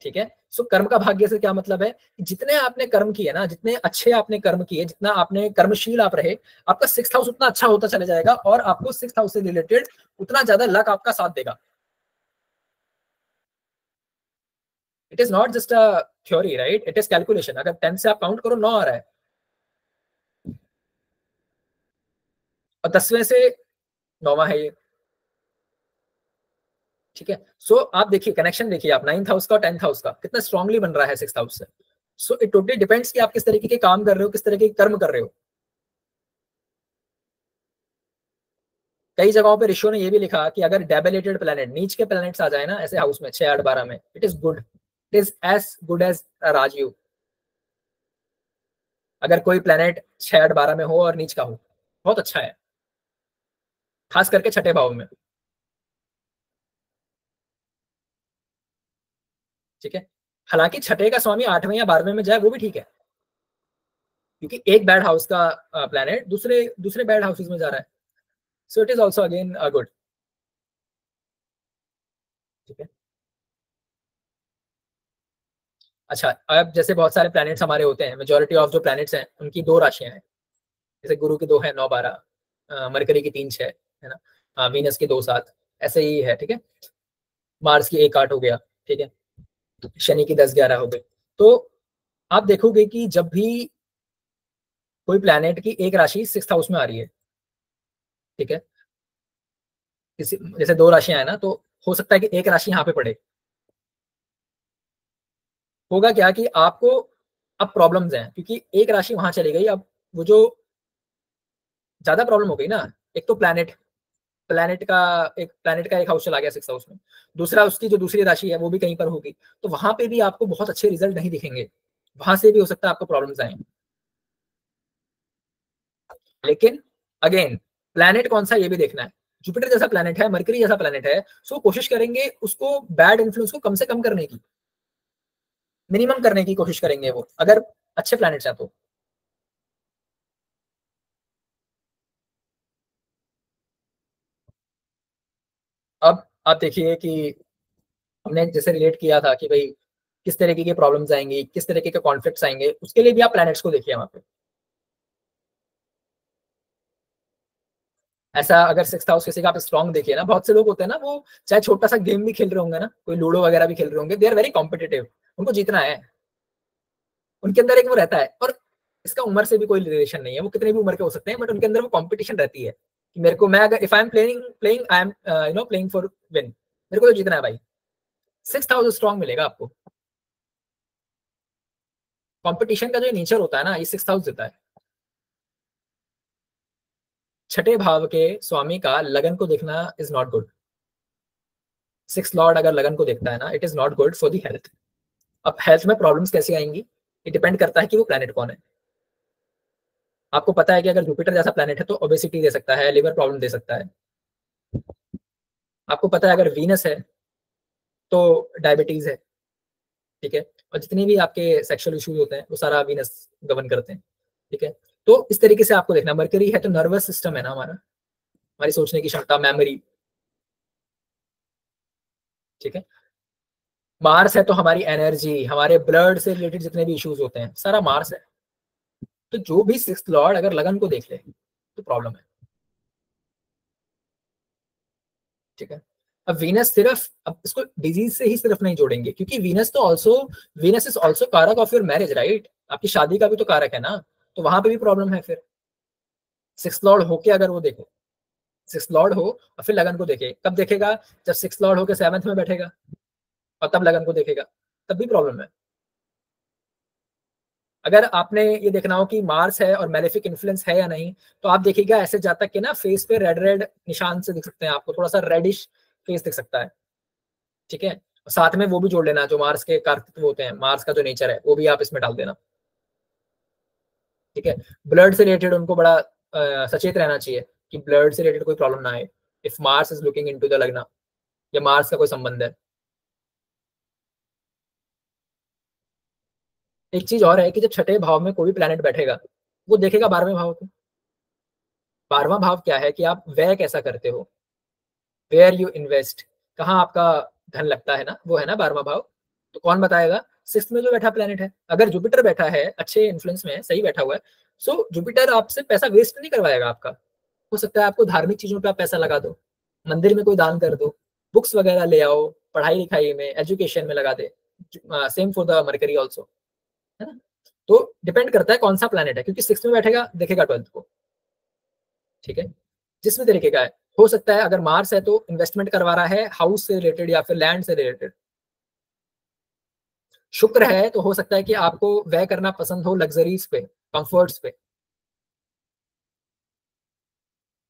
ठीक है, सो कर्म का भाग्य से क्या मतलब है, जितने आपने कर्म किए ना, जितने अच्छे आपने कर्म किए, जितना आपने कर्मशील आप रहे, आपका सिक्स हाउस उतना अच्छा होता चला जाएगा, और आपको सिक्स हाउस से रिलेटेड उतना ज्यादा लक आपका साथ देगा। It is not just a theory, right, it is calculation. अगर 10 से आप काउंट करो, 9 आ रहा है, और 10वें से 9वां है ये। ठीक है, सो आप देखिए, कनेक्शन देखिए, आप नाइन्थ हाउस का और 10th हाउस का कितना स्ट्रांगली बन रहा है सिक्स हाउस से। सो इट टोटली डिपेंड्स कि आप किस तरीके के काम कर रहे हो, किस तरीके के कर्म कर रहे हो। कई जगहों पे ऋषियों ने ये भी लिखा कि अगर डेबिलेटेड प्लेनेट, नीच के प्लेनेट्स आ जाए ना ऐसे हाउस में, 6 8 12 में, it is good, it is as good as Rajyoga. अगर कोई प्लेनेट 6 8 12 में हो और नीच का हो, बहुत अच्छा है, खास करके छठे भाव में। ठीक है, हालांकि छठे का स्वामी 8वें या 12वें में जाए, वो भी ठीक है, क्योंकि एक बैड हाउस का प्लेनेट दूसरे दूसरे बैड हाउसेज में जा रहा है, so it is also again good. ठीक है, अच्छा, अब जैसे बहुत सारे प्लैनेट्स हमारे होते हैं, मेजोरिटी ऑफ जो प्लैनेट्स हैं उनकी दो राशियां हैं। जैसे गुरु की दो है, 9 12, मरकरी की 3 6, है ना, वीनस की 2 7, ऐसे ही है। ठीक है, मार्स की 1 8 हो गया। ठीक है, शनि की 10 11 हो गई। तो आप देखोगे कि जब भी कोई प्लैनेट की एक राशि सिक्स हाउस में आ रही है, ठीक है, किसी जैसे दो राशियां है ना, तो हो सकता है कि एक राशि यहाँ पे पड़े, होगा क्या कि आपको अब प्रॉब्लम्स हैं, क्योंकि एक राशि वहां चली गई। अब वो जो ज्यादा प्रॉब्लम हो गई ना, एक तो प्लैनेट का एक हाउस चला गया सिक्स हाउस में, दूसरा उसकी जो दूसरी राशि है वो भी कहीं पर होगी, तो वहां पे भी आपको बहुत अच्छे रिजल्ट नहीं दिखेंगे, वहां से भी हो सकता है आपको प्रॉब्लम्स आए। लेकिन अगेन, प्लैनेट कौन सा ये भी देखना है। जुपिटर जैसा प्लैनेट है, मरकरी जैसा प्लैनेट है, सो कोशिश करेंगे उसको, बैड इन्फ्लुएंस को कम से कम करने की, मिनिमम करने की कोशिश करेंगे वो, अगर अच्छे प्लैनेट्स हैं तो। अब आप देखिए कि हमने जैसे रिलेट किया था कि भाई किस तरीके की प्रॉब्लम्स आएंगी, किस तरीके के कॉन्फ्लिक्ट्स आएंगे, उसके लिए भी आप प्लैनेट्स को देखिए वहां पे। ऐसा अगर सिक्स हाउस किसी का आप स्ट्रॉन्ग देखिए ना, बहुत से लोग होते हैं ना, वो चाहे छोटा सा गेम भी खेल रहे होंगे ना, कोई लूडो वगैरह भी खेल रहे होंगे, दे आर वेरी कॉम्पिटिटिव, उनको जीतना है, उनके अंदर एक वो रहता है। और इसका उम्र से भी कोई रिलेशन नहीं है, वो कितने भी उम्र के हो सकते हैं, बट उनके अंदर वो कॉम्पिटिशन रहती है कि मेरे को, मैं अगर if I am playing playing I am playing for win, मेरे को तो जीतना है भाई। सिक्स हाउस स्ट्रॉन्ग मिलेगा आपको। कंपटीशन का जो नेचर होता है ना, ये सिक्स हाउस देता है। छठे भाव के स्वामी का लगन को देखना is not good. Six Lord अगर लगन को देखता है ना, it is not good for the health. अब हेल्थ में प्रॉब्लम्स कैसे आएंगी, ये डिपेंड करता है कि वो प्लेनेट कौन है। आपको पता है कि अगर जुपिटर जैसा प्लेनेट है तो ओबेसिटी दे सकता है, लिवर प्रॉब्लम दे सकता है। आपको पता है अगर वीनस है तो डायबिटीज है, ठीक है। और जितने भी आपके सेक्सुअल इश्यूज होते हैं वो सारा वीनस गवर्न करते हैं, ठीक है। तो इस तरीके से आपको देखना, मरकरी है तो नर्वस सिस्टम है ना हमारा, हमारी सोचने की क्षमता, मेमोरी, ठीक है। मार्स है तो हमारी एनर्जी, हमारे ब्लड से रिलेटेड जितने भी इश्यूज होते हैं सारा मार्स है। तो जो भी सिक्स्थ लॉर्ड अगर लगन को देख ले तो प्रॉब्लम है, ठीक है। अब वीनस सिर्फ, अब इसको डिजीज से ही सिर्फ नहीं जोड़ेंगे, क्योंकि वीनस तो ऑल्सो, वीनस इज ऑल्सो कारक ऑफ योर मैरिज, राइट, आपकी शादी का भी तो कारक है ना, तो वहां पे भी प्रॉब्लम है फिर। सिक्स लॉर्ड होके अगर वो देखो, सिक्स लॉर्ड हो और फिर लगन को देखे, कब देखेगा, जब सिक्स लॉर्ड होके सेवंथ में बैठेगा और तब लगन को देखेगा, तब भी प्रॉब्लम है। अगर आपने ये देखना हो कि मार्स है और मेलेफिक इन्फ्लुएंस है या नहीं, तो आप देखिएगा ऐसे जातक के ना फेस पे रेड रेड निशान से दिख सकते हैं आपको, थोड़ा सा रेडिश फेस दिख सकता है, ठीक है। साथ में वो भी जोड़ लेना जो मार्स के कारक होते हैं, मार्स का जो नेचर है वो भी आप इसमें डाल देना, ठीक है। ब्लड से रिलेटेड उनको बड़ा सचेत रहना चाहिए कि ब्लड से रिलेटेड कोई प्रॉब्लम ना आए, if Mars is looking into the लगना या मार्स का कोई संबंध है। एक चीज और है कि जब छठे भाव में कोई प्लेनेट बैठेगा, वो देखेगा 12वें भाव को। 12वां भाव क्या है कि आप व्यय कैसा करते हो, वेयर यू इन्वेस्ट, कहाँ आपका धन लगता है ना, वो है ना 12वां भाव। तो कौन बताएगा, सिक्स में जो बैठा प्लेनेट है, अगर जुपिटर बैठा है अच्छे इन्फ्लुएंस में, सही बैठा हुआ है, सो जुपिटर आपसे पैसा वेस्ट नहीं करवाएगा आपका। हो सकता है आपको धार्मिक चीजों पे आप पैसा लगा दो, मंदिर में कोई दान कर दो, बुक्स वगैरह ले आओ, पढ़ाई लिखाई में, एजुकेशन में लगा दे। Same for the Mercury also, है ना। तो डिपेंड करता है कौन सा प्लेनेट है, क्योंकि सिक्स में बैठेगा देखेगा ट्वेल्थ को, ठीक है। जिसमें तरीके का है, हो सकता है अगर मार्स है तो इन्वेस्टमेंट करवा रहा है हाउस से रिलेटेड या फिर लैंड से रिलेटेड। शुक्र है तो हो सकता है कि आपको व्यय करना पसंद हो लग्जरीज पे, कंफर्ट्स पे।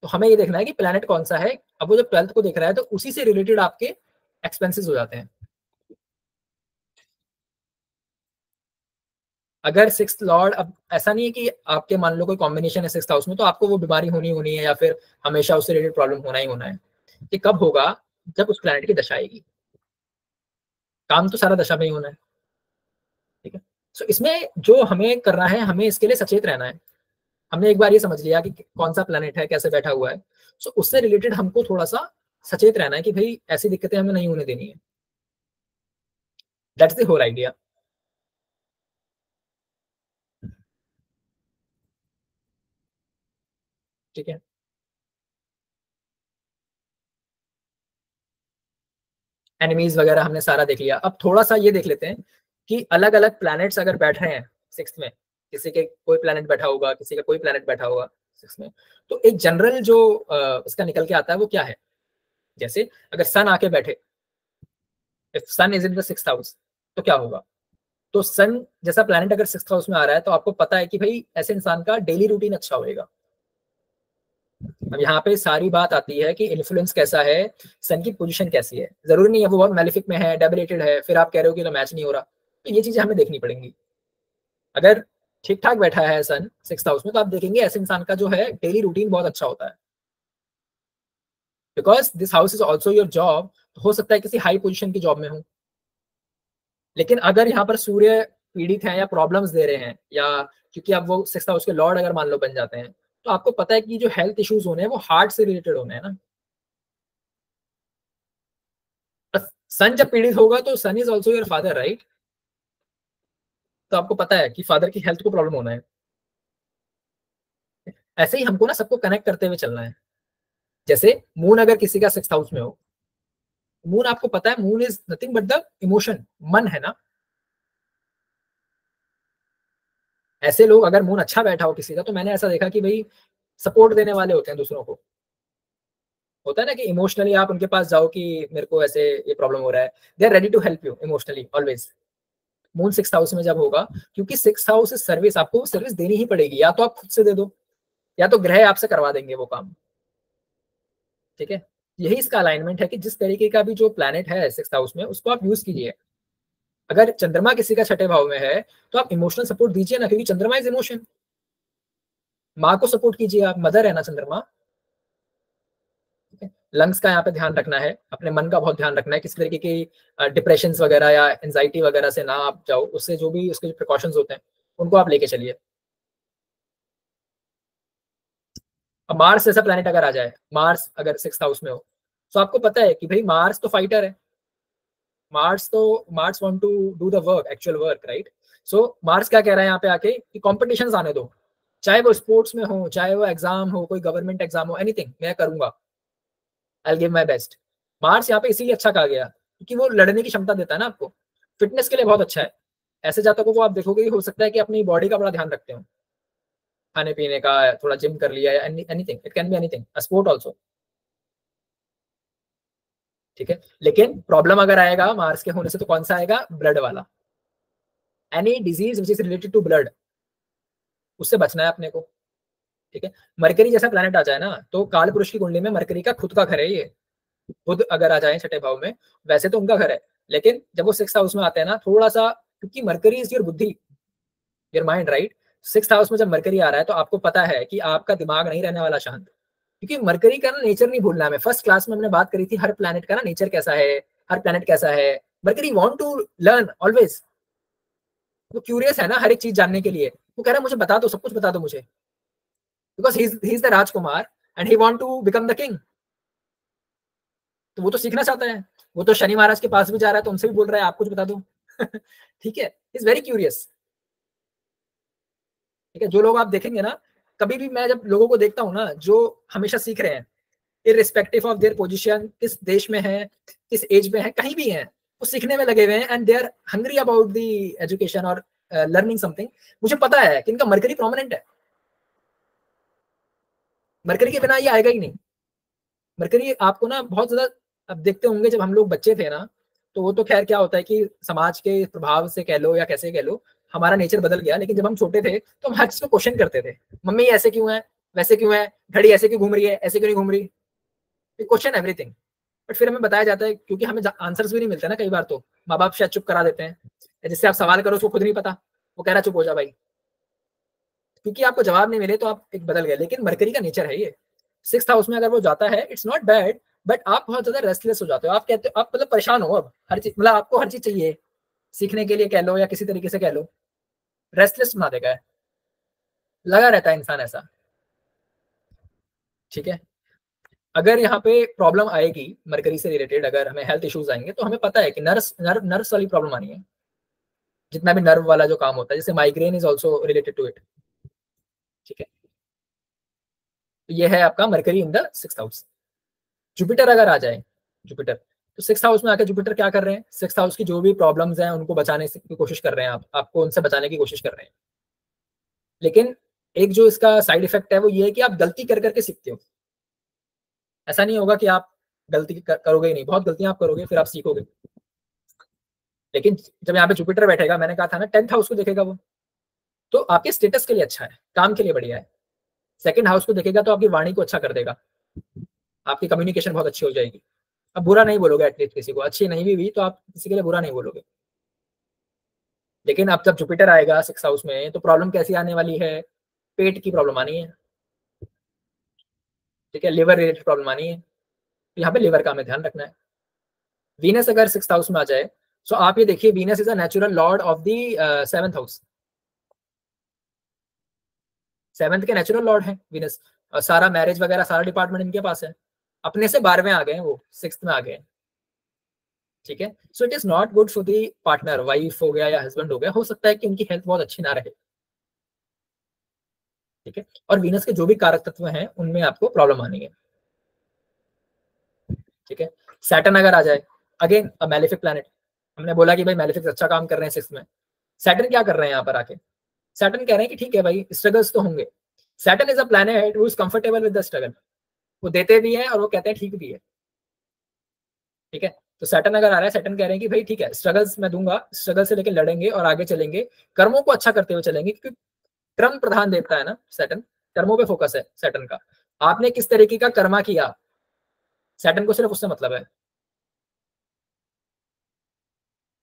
तो हमें ये देखना है कि प्लेनेट कौन सा है। अब वो जब ट्वेल्थ को देख रहा है तो उसी से रिलेटेड आपके एक्सपेंसेस हो जाते हैं। अगर सिक्स लॉर्ड, अब ऐसा नहीं है कि आपके मान लो कोई कॉम्बिनेशन है सिक्स हाउस में तो आपको वो बीमारी होनी होनी है या फिर हमेशा उससे रिलेटेड प्रॉब्लम होना ही होना है। ये कब होगा, जब उस प्लेनेट की दशा आएगी। काम तो सारा दशा में ही होना है, ठीक है। सो इसमें जो हमें करना है, हमें इसके लिए सचेत रहना है। हमने एक बार ये समझ लिया कि कौन सा प्लेनेट है, कैसे बैठा हुआ है, सो उससे रिलेटेड हमको थोड़ा सा सचेत रहना है कि भाई ऐसी दिक्कतें हमें नहीं होने देनी है। दैट्स द होल आइडिया, ठीक है। एनिमीज वगैरह हमने सारा देख लिया, अब थोड़ा सा ये देख लेते हैं कि अलग अलग प्लैनेट्स अगर बैठ रहे हैं सिक्स में, किसी के कोई प्लैनेट बैठा होगा, किसी का कोई प्लैनेट बैठा होगा सिक्स में, तो एक जनरल जो इसका निकल के आता है वो क्या है। जैसे अगर सन आके बैठे, if sun is in the six house, तो क्या होगा। तो सन जैसा प्लैनेट अगर सिक्स हाउस में आ रहा है तो आपको पता है कि भाई ऐसे इंसान का डेली रूटीन अच्छा होएगा। अब यहाँ पे सारी बात आती है कि इन्फ्लुएंस कैसा है, सन की पोजीशन कैसी है। जरूरी नहीं है वो बहुत मेलिफिक में है, डेबिलेटेड है, फिर आप कह रहे हो कि तो मैच नहीं हो रहा, तो ये चीजें हमें देखनी पड़ेंगी। अगर ठीक ठाक बैठा है सन सिक्स हाउस में तो आप देखेंगे ऐसे इंसान का जो है डेली रूटीन बहुत अच्छा होता है, because this house is also your job. हो सकता है किसी हाई पोजिशन की जॉब में हो, लेकिन अगर यहाँ पर सूर्य पीड़ित है या प्रॉब्लम्स दे रहे हैं, या क्योंकि अब वो सिक्स हाउस के लॉर्ड अगर मान लो बन जाते हैं, तो आपको पता है कि जो हेल्थ इश्यूज होने हैं वो हार्ट से रिलेटेड होने हैं ना। सन जब पीड़ित होगा तो sun is also your father, right. तो आपको पता है कि फादर की हेल्थ को प्रॉब्लम होना है। ऐसे ही हमको ना सबको कनेक्ट करते हुए चलना है। जैसे मून अगर किसी का 6th हाउस में हो, मून आपको पता है moon is nothing but the emotion, मन है ना। ऐसे लोग अगर मून अच्छा बैठा हो किसी का, तो मैंने ऐसा देखा कि भाई सपोर्ट देने वाले होते हैं दूसरों को। होता है ना कि इमोशनली आप उनके पास जाओ कि मेरे को ऐसे ये प्रॉब्लम हो रहा है, they are ready to help you emotionally always. Moon 6th house में जब होगा, क्योंकि 6th हाउस इज सर्विस, आपको सर्विस देनी ही पड़ेगी, या तो आप खुद से दे दो या तो ग्रह आपसे करवा देंगे वो काम। ठीक है, यही इसका अलाइनमेंट है कि जिस तरीके का भी जो प्लैनेट है 6th हाउस में, उसको आप यूज कीजिए। अगर चंद्रमा किसी का 6ठे भाव में है, तो आप इमोशनल सपोर्ट दीजिए ना, क्योंकि चंद्रमा इज इमोशन। माँ को सपोर्ट कीजिए, आप मदर है ना चंद्रमा। लंग्स का यहाँ पे ध्यान रखना है, अपने मन का बहुत ध्यान रखना है, किसी तरीके की डिप्रेशन वगैरह या एंजाइटी वगैरह से ना आप जाओ, उससे जो भी उसके प्रिकॉशंस होते हैं उनको आप लेके चलिए। अब मार्स जैसा प्लेनेट अगर आ जाए, मार्स अगर 6th हाउस में हो, तो आपको पता है कि भाई मार्स तो फाइटर है। Mars want to do the work, actual work, right. So Mars क्या कह रहा है यहाँ पे आके कि कॉम्पिटिशन आने दो, चाहे वो स्पोर्ट्स में हो, चाहे वो एग्जाम हो, कोई गवर्नमेंट एग्जाम हो, एनीथिंग मैं करूंगा, I give my best. Mars यहाँ पे इसीलिए अच्छा कहा गया क्योंकि वो लड़ने की क्षमता देता है ना आपको, फिटनेस के लिए बहुत अच्छा है। ऐसे जातकों को आप देखोगे कि हो सकता है कि अपनी बॉडी का बड़ा ध्यान रखते हो, खाने पीने का, थोड़ा जिम कर लिया, या anything, it can be anything, a sport also. ठीक है, लेकिन प्रॉब्लम अगर आएगा मार्स के होने से, तो कौन सा आएगा? ब्लड वाला, any disease which is related to blood, उससे बचना है अपने को। ठीक है, मरकरी जैसा प्लैनेट आ जाए ना, तो काल पुरुष की कुंडली में मरकरी का खुद का घर है ये। बुध अगर आ जाए 6ठे भाव में, वैसे तो उनका घर है, लेकिन जब वो 6th हाउस में आते हैं ना, थोड़ा सा, क्योंकि मरकरी इज योर बुद्धि, your mind, right. 6th house में जब मरकरी आ रहा है, तो आपको पता है कि आपका दिमाग नहीं रहने वाला शांत, क्योंकि मरकरी का ना नेचर नहीं भूलना है। फर्स्ट क्लास में हमने बात करी थी हर प्लैनेट का ना नेचर कैसा है, हर प्लैनेट कैसा है। Mercury want to learn always, वो क्यूरियस है ना हर एक चीज जानने के लिए। वो कह रहा है मुझे बता दो, सब कुछ बता दो मुझे, because he is the rajkumar and he want to become the king. तो वो तो सीखना चाहता है, वो तो शनि महाराज के पास भी जा रहा है, तो उनसे भी बोल रहा है आप कुछ बता दो। ठीक है, इज वेरी क्यूरियस। ठीक है, जो लोग आप देखेंगे ना, कभी भी मैं जब लोगों को देखता हूँ ना, जो हमेशा सीख रहे हैं, इररिस्पेक्टिव ऑफ देयर पोजीशन, किस देश में है, किस एज में है, कहीं भी है, वो सीखने में लगे हुए हैं, and they are hungry about the education और लर्निंग समथिंग। मुझे पता है कि इनका मरकरी प्रोमिनेंट है, मरकरी के बिना ये आएगा ही नहीं। मरकरी आपको ना बहुत ज्यादा, अब देखते होंगे जब हम लोग बच्चे थे ना, तो वो तो खैर क्या होता है कि समाज के प्रभाव से कह लो या कैसे कह लो, हमारा नेचर बदल गया। लेकिन जब हम छोटे थे, तो हम हर चीज को क्वेश्चन करते थे, मम्मी ऐसे क्यों है, वैसे क्यों है, घड़ी ऐसे क्यों घूम रही है, ऐसे क्यों नहीं घूम रही, क्वेश्चन एवरीथिंग। बट फिर हमें बताया जाता है, क्योंकि हमें आंसर्स भी नहीं मिलते ना कई बार, तो माँ बाप शायद चुप करा देते हैं, जिससे आप सवाल करो उसको खुद नहीं पता, वो कह रहा चुप हो जा भाई, क्योंकि आपको जवाब नहीं मिले तो आप एक बदल गए। लेकिन मरकरी का नेचर है ये, 6th हाउस में अगर वो जाता है, इट्स नॉट बैड, बट आप बहुत ज्यादा रेस्टलेस हो जाते हो। आप कहते हो, आप मतलब परेशान हो, अब हर चीज, मतलब आपको हर चीज चाहिए, सीखने के लिए कह लो या किसी तरीके से कह लो, रेस्टलेस बना देगा, लगा रहता है इंसान ऐसा। ठीक है, अगर यहाँ पे प्रॉब्लम आएगी मरकरी से रिलेटेड, अगर हमें हेल्थ इश्यूज आएंगे, तो हमें पता है कि नर्व्स वाली प्रॉब्लम आनी है। जितना भी नर्व वाला जो काम होता है, जैसे migraine is also related to it. ठीक है, तो ये है आपका Mercury in the 6th house. Jupiter अगर आ जाए, जुपिटर, तो 6th हाउस में आकर जुपिटर क्या कर रहे हैं, 6th हाउस की जो भी प्रॉब्लम्स हैं उनको बचाने की कोशिश कर रहे हैं, आप आपको उनसे बचाने की कोशिश कर रहे हैं। लेकिन एक जो इसका साइड इफेक्ट है वो ये है कि आप गलती कर करके सीखते हो। ऐसा नहीं होगा कि आप गलती करोगे ही नहीं, बहुत गलतियां आप करोगे फिर आप सीखोगे। लेकिन जब यहाँ पे जुपिटर बैठेगा, मैंने कहा था ना 10th हाउस को देखेगा वो, तो आपके स्टेटस के लिए अच्छा है, काम के लिए बढ़िया है। 2nd हाउस को देखेगा तो आपकी वाणी को अच्छा कर देगा, आपकी कम्युनिकेशन बहुत अच्छी हो जाएगी। अब बुरा नहीं बोलोगे, एटलीस्ट किसी को, अच्छी नहीं भी हुई तो आप किसी के लिए बुरा नहीं बोलोगे। लेकिन अब जब जुपिटर आएगा 6th हाउस में, तो प्रॉब्लम कैसी आने वाली है, पेट की प्रॉब्लम आनी है। ठीक है, लिवर रिलेटेड प्रॉब्लम आनी है, तो यहाँ पे लिवर का हमें ध्यान रखना है। वीनस अगर 6th हाउस में आ जाए, तो आप ये देखिए, Venus is a natural Lord of the 7th house, 7th के नेचुरल लॉर्ड है वीनस, और सारा मैरिज वगैरह सारा डिपार्टमेंट इनके पास है। अपने से 12वें आ गए हैं, वो 6th में आ गए। ठीक है, so it is not good for the partner, wife हो गया या हस्बैंड हो गया, हो सकता है कि उनकी हेल्थ बहुत अच्छी ना रहे। ठीक है, और वीनस के जो भी कारक तत्व हैं उनमें आपको प्रॉब्लम आनी है। ठीक है। सैटर्न अगर आ जाए, अगेन अ मैलेफिक प्लैनेट, हमने बोला कि भाई मैलेफिक अच्छा काम कर रहे हैं सिक्स में। सैटर्न क्या कर रहे हैं यहाँ पर आके, सैटर्न कह रहे हैं कि ठीक है भाई स्ट्रगल्स तो होंगे। Saturn is a planet who is comfortable with the struggle, वो देते भी हैं और वो कहते हैं ठीक भी है। ठीक है, तो सैटर्न अगर आ रहा है, सैटर्न कह रहे हैं कि भाई ठीक है स्ट्रगल्स मैं दूंगा, स्ट्रगल से लेकर लड़ेंगे और आगे चलेंगे, कर्मों को अच्छा करते हुए चलेंगे, क्योंकि कर्म प्रधान देवता है ना सैटर्न, कर्मों पे फोकस है सैटर्न का। आपने किस तरीके का कर्मा किया, सैटर्न को सिर्फ उससे मतलब है।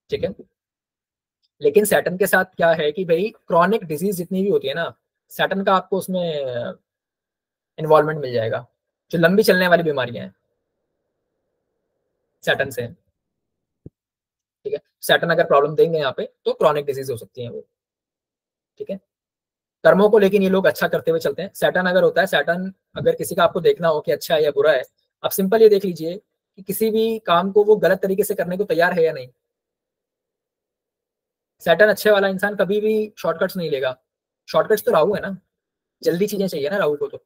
ठीक है, लेकिन सैटर्न के साथ क्या है कि भाई क्रॉनिक डिजीज जितनी भी होती है ना, सैटर्न का आपको उसमें इन्वॉल्वमेंट मिल जाएगा। जो लंबी चलने वाली बीमारियां हैं सैटर्न से, ठीक है, सैटर्न अगर प्रॉब्लम देंगे यहाँ पे तो क्रॉनिक डिजीज हो सकती है वो। ठीक है, कर्मों को लेकिन ये लोग अच्छा करते हुए चलते हैं। सैटर्न अगर होता है, सैटर्न अगर किसी का आपको देखना हो कि अच्छा है या बुरा है, आप सिंपल ये देख लीजिए कि किसी भी काम को वो गलत तरीके से करने को तैयार है या नहीं। सैटर्न अच्छे वाला इंसान कभी भी शॉर्टकट्स नहीं लेगा। शॉर्टकट्स तो राहु है ना, जल्दी चीजें चाहिए ना राहु को। तो